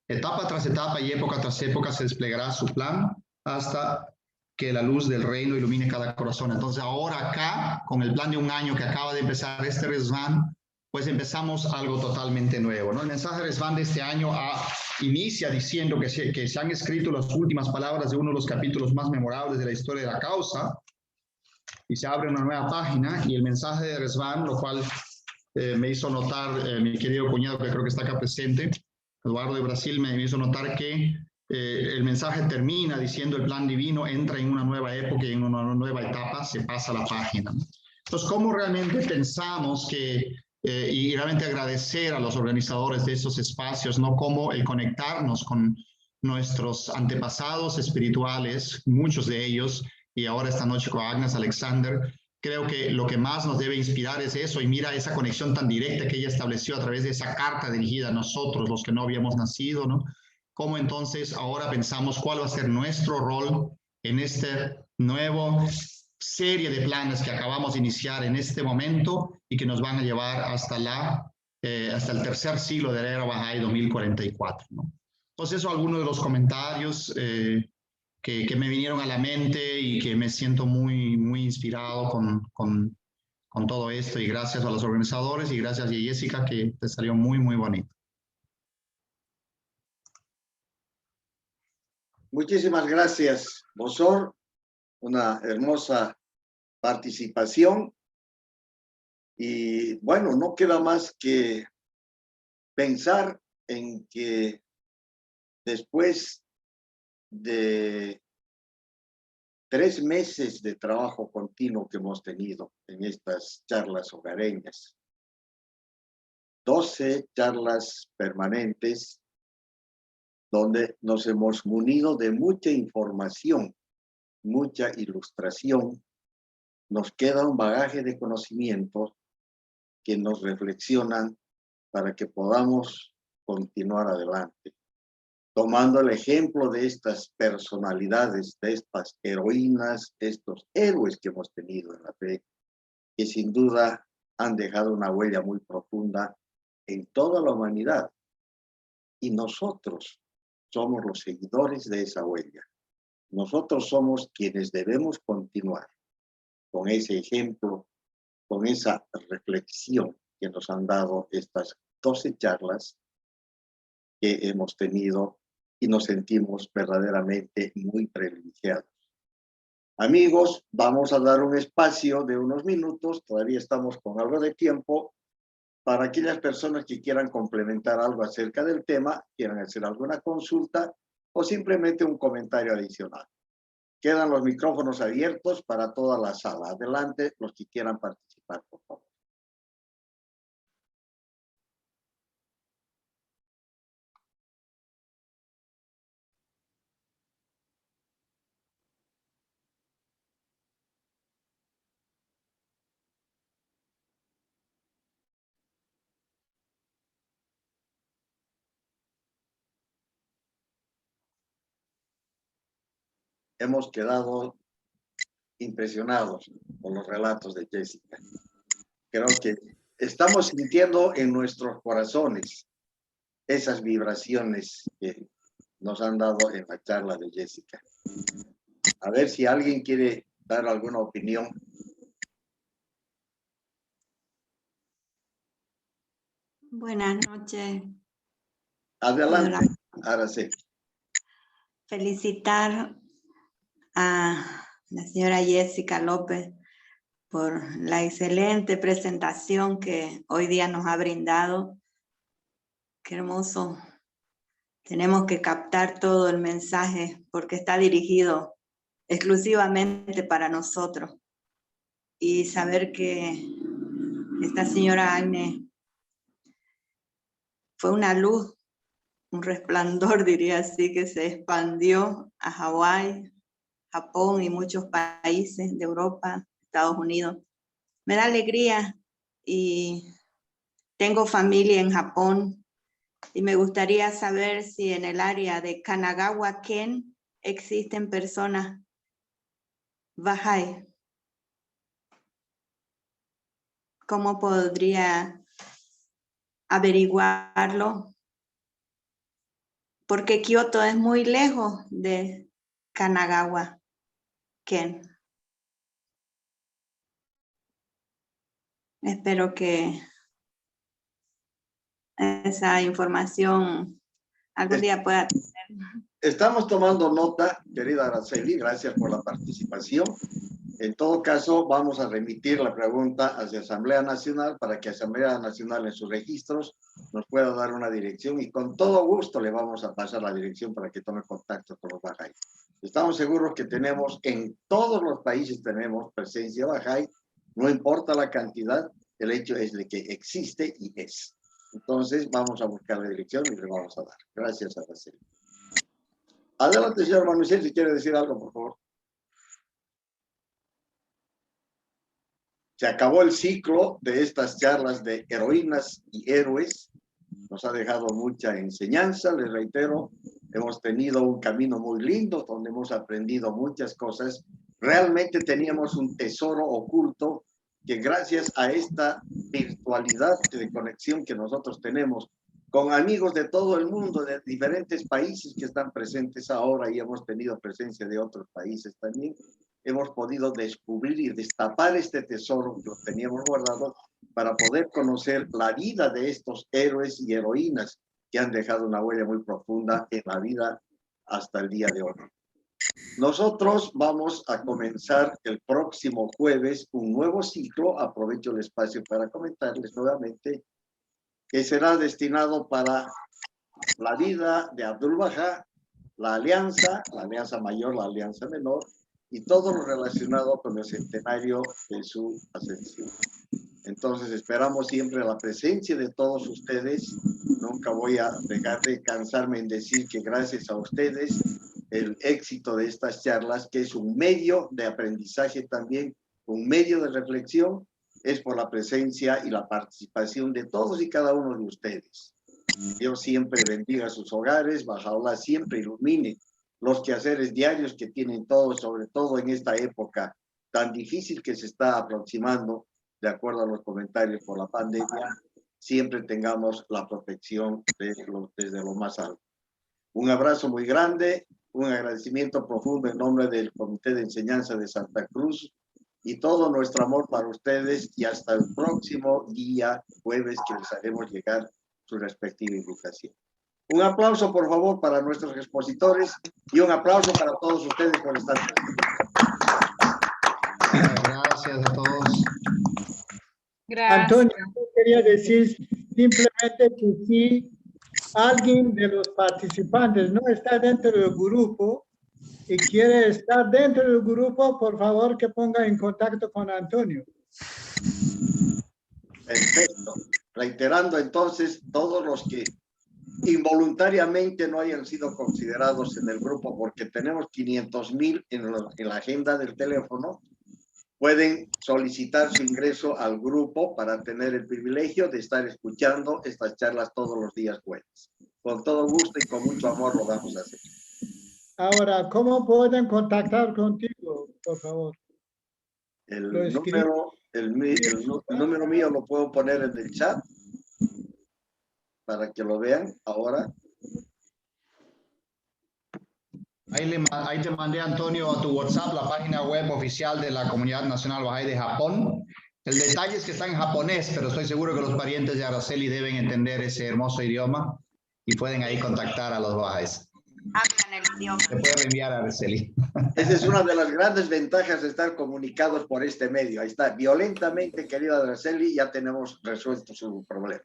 Etapa tras etapa y época tras época se desplegará su plan hasta que la luz del reino ilumine cada corazón. Entonces ahora acá, con el plan de un año que acaba de empezar este Resván, pues empezamos algo totalmente nuevo, ¿no? El mensaje de Resván de este año inicia diciendo que se han escrito las últimas palabras de uno de los capítulos más memorables de la historia de la causa, y se abre una nueva página, y el mensaje de Resván, lo cual me hizo notar mi querido cuñado, que creo que está acá presente, Eduardo de Brasil, me hizo notar que el mensaje termina diciendo el plan divino entra en una nueva época y en una nueva etapa se pasa la página. Entonces, ¿cómo realmente pensamos que, y realmente agradecer a los organizadores de estos espacios, ¿no? Cómo el conectarnos con nuestros antepasados espirituales, muchos de ellos, y ahora esta noche con Agnes Alexander, creo que lo que más nos debe inspirar es eso, y mira esa conexión tan directa que ella estableció a través de esa carta dirigida a nosotros, los que no habíamos nacido, ¿no? Cómo entonces ahora pensamos cuál va a ser nuestro rol en este nuevo serie de planes que acabamos de iniciar en este momento y que nos van a llevar hasta el tercer siglo de la era Bahá'í 2044, ¿no? Entonces, eso algunos de los comentarios que me vinieron a la mente y que me siento muy, muy inspirado con todo esto, y gracias a los organizadores y gracias a Jessica, que te salió muy, muy bonito. Muchísimas gracias, Bosor. Una hermosa participación. Y bueno, no queda más que pensar en que después de 3 meses de trabajo continuo que hemos tenido en estas charlas hogareñas, 12 charlas permanentes, donde nos hemos munido de mucha información, mucha ilustración, nos queda un bagaje de conocimientos que nos reflexionan para que podamos continuar adelante, tomando el ejemplo de estas personalidades, de estas heroínas, estos héroes que hemos tenido en la fe, que sin duda han dejado una huella muy profunda en toda la humanidad. Y nosotros somos los seguidores de esa huella. Nosotros somos quienes debemos continuar con ese ejemplo, con esa reflexión que nos han dado estas 12 charlas que hemos tenido, y nos sentimos verdaderamente muy privilegiados. Amigos, vamos a dar un espacio de unos minutos, todavía estamos con algo de tiempo, para aquellas personas que quieran complementar algo acerca del tema, quieran hacer alguna consulta o simplemente un comentario adicional. Quedan los micrófonos abiertos para toda la sala. Adelante, los que quieran participar, por favor. Hemos quedado impresionados con los relatos de Jessica. Creo que estamos sintiendo en nuestros corazones esas vibraciones que nos han dado en la charla de Jessica. A ver si alguien quiere dar alguna opinión. Buenas noches. Adelante, ahora sí. Felicitar a la señora Jessica López por la excelente presentación que hoy día nos ha brindado. Qué hermoso. Tenemos que captar todo el mensaje porque está dirigido exclusivamente para nosotros. Y saber que esta señora Agnes fue una luz, un resplandor, diría así, que se expandió a Hawái, Japón y muchos países de Europa, Estados Unidos. Me da alegría y tengo familia en Japón y me gustaría saber si en el área de Kanagawa-ken existen personas Bahá'í. ¿Cómo podría averiguarlo? porque Kioto es muy lejos de Kanagawa, Ken. Espero que esa información algún día pueda tener. Estamos tomando nota, querida Araceli, gracias por la participación. En todo caso, vamos a remitir la pregunta hacia Asamblea Nacional para que Asamblea Nacional en sus registros nos pueda dar una dirección y con todo gusto le vamos a pasar la dirección para que tome contacto con los Bahá'í. Estamos seguros que tenemos, en todos los países tenemos presencia Bahá'í, no importa la cantidad, el hecho es de que existe y es. Entonces, vamos a buscar la dirección y le vamos a dar. Gracias, Araceli. Adelante, señor Manuel, si quiere decir algo, por favor. Se acabó el ciclo de estas charlas de heroínas y héroes. Nos ha dejado mucha enseñanza, les reitero. Hemos tenido un camino muy lindo donde hemos aprendido muchas cosas. Realmente teníamos un tesoro oculto que gracias a esta virtualidad de conexión que nosotros tenemos con amigos de todo el mundo, de diferentes países que están presentes ahora y hemos tenido presencia de otros países también, hemos podido descubrir y destapar este tesoro que lo teníamos guardado para poder conocer la vida de estos héroes y heroínas que han dejado una huella muy profunda en la vida hasta el día de hoy. Nosotros vamos a comenzar el próximo jueves un nuevo ciclo, aprovecho el espacio para comentarles nuevamente, que será destinado para la vida de Abdul Bahá, la alianza mayor, la alianza menor, y todo lo relacionado con el centenario de su ascensión. Entonces esperamos siempre la presencia de todos ustedes. Nunca voy a dejar de cansarme en decir que gracias a ustedes el éxito de estas charlas, que es un medio de aprendizaje también, un medio de reflexión, es por la presencia y la participación de todos y cada uno de ustedes. Dios siempre bendiga sus hogares, Bahá'u'lláh siempre ilumine los quehaceres diarios que tienen todos, sobre todo en esta época tan difícil que se está aproximando, de acuerdo a los comentarios por la pandemia, siempre tengamos la protección desde lo más alto. Un abrazo muy grande, un agradecimiento profundo en nombre del Comité de Enseñanza de Santa Cruz y todo nuestro amor para ustedes y hasta el próximo día jueves que les haremos llegar su respectiva invitación. Un aplauso, por favor, para nuestros expositores y un aplauso para todos ustedes por estar presentes. Gracias a todos. Gracias. Antonio, yo quería decir simplemente que si alguien de los participantes no está dentro del grupo y quiere estar dentro del grupo, por favor que ponga en contacto con Antonio. Perfecto. Reiterando entonces, todos los que involuntariamente no hayan sido considerados en el grupo porque tenemos 500,000 en la agenda del teléfono, pueden solicitar su ingreso al grupo para tener el privilegio de estar escuchando estas charlas todos los días jueves. Con todo gusto y con mucho amor lo vamos a hacer. Ahora, ¿cómo pueden contactar contigo, por favor? El número mío lo puedo poner en el chat para que lo vean ahora. Ahí te mandé, Antonio, a tu WhatsApp la página web oficial de la Comunidad Nacional Bahá'í de Japón. El detalle es que está en japonés, pero estoy seguro que los parientes de Araceli deben entender ese hermoso idioma y pueden ahí contactar a los Bahá'ís. Hablan el idioma. Te puedo enviar a Araceli. Esa es una de las grandes ventajas de estar comunicados por este medio. Ahí está, violentamente, querida Araceli, ya tenemos resuelto su problema.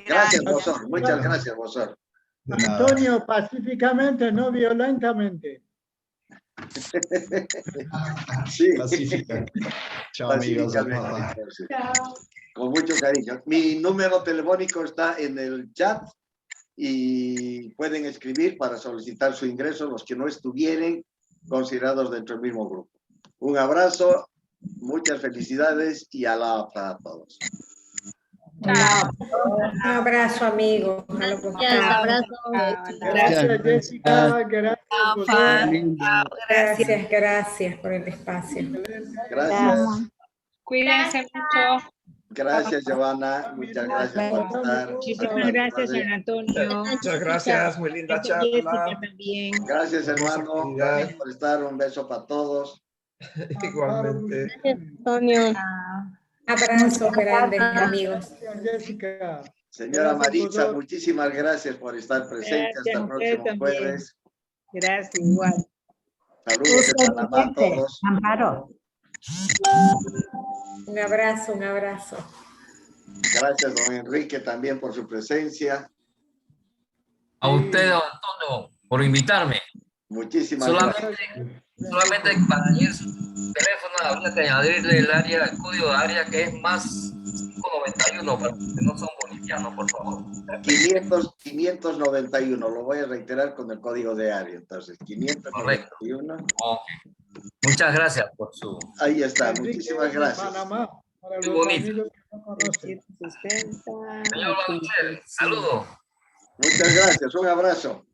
Gracias, Bosor. Muchas gracias, Bosor. Antonio, pacíficamente, no violentamente. Sí. Pacífica. Chao, amigos. Pacíficamente. Con mucho cariño. Mi número telefónico está en el chat y pueden escribir para solicitar su ingreso los que no estuvieran considerados dentro del mismo grupo. Un abrazo, muchas felicidades y alá para todos. Chao. Un abrazo, amigo. Un abrazo. Gracias, Jessica. Gracias. Gracias por el espacio. Gracias. Cuídense mucho. Gracias, Giovanna. Muchas gracias por estar. Muchísimas gracias, San Antonio. Muchas gracias, muy linda charla. Jessica también. Gracias, hermano. actividad. Gracias por estar. Un beso para todos. Igualmente. Antonio. Abrazo grande, amigos. Gracias, Jessica. Señora Gracias, Maritza, doctor. muchísimas gracias por estar presente. Gracias Hasta el a usted próximo también. jueves. Gracias, igual. Saludos de Panamá a todos. Amparo. Un abrazo, un abrazo. Gracias, don Enrique, también por su presencia. A usted, don Antonio, por invitarme. Muchísimas gracias. Solamente para añadir su teléfono, habría que añadirle el código de área que es más 591 para los que no son bolivianos, por favor. 591, lo voy a reiterar con el código de área. Entonces, 591. Okay. Muchas gracias por su... Ahí está, Enrique, muchísimas de gracias. Panamá, para Muy los bonito. amigos que no conocen. 760. Señor Baruchel, saludos. Muchas gracias, un abrazo.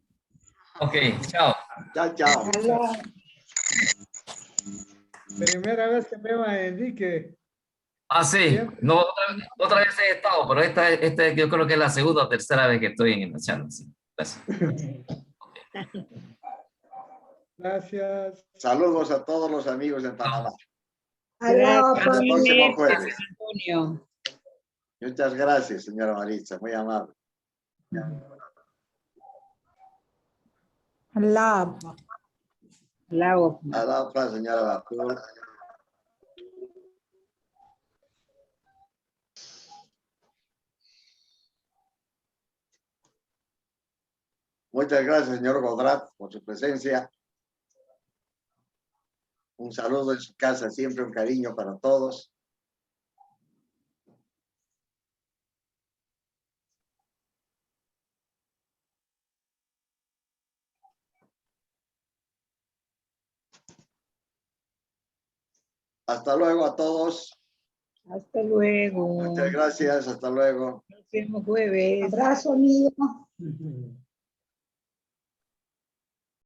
Ok, chao. Chao, chao. Primera vez que veo a Enrique. Ah, sí. No, otra vez he estado, pero esta yo creo que es la segunda o tercera vez que estoy en la charla. Sí. Gracias. Gracias. Saludos a todos los amigos en Panamá. Gracias, Hasta el próximo jueves. Antonio. Muchas gracias, señora Maritza, muy amable. Love. Love. A la otra, señora Batur. Muchas gracias, señor Godrat, por su presencia. Un saludo en su casa, siempre un cariño para todos. Hasta luego a todos. Hasta luego. Muchas gracias, hasta luego. Próximo jueves. Abrazo, amigo.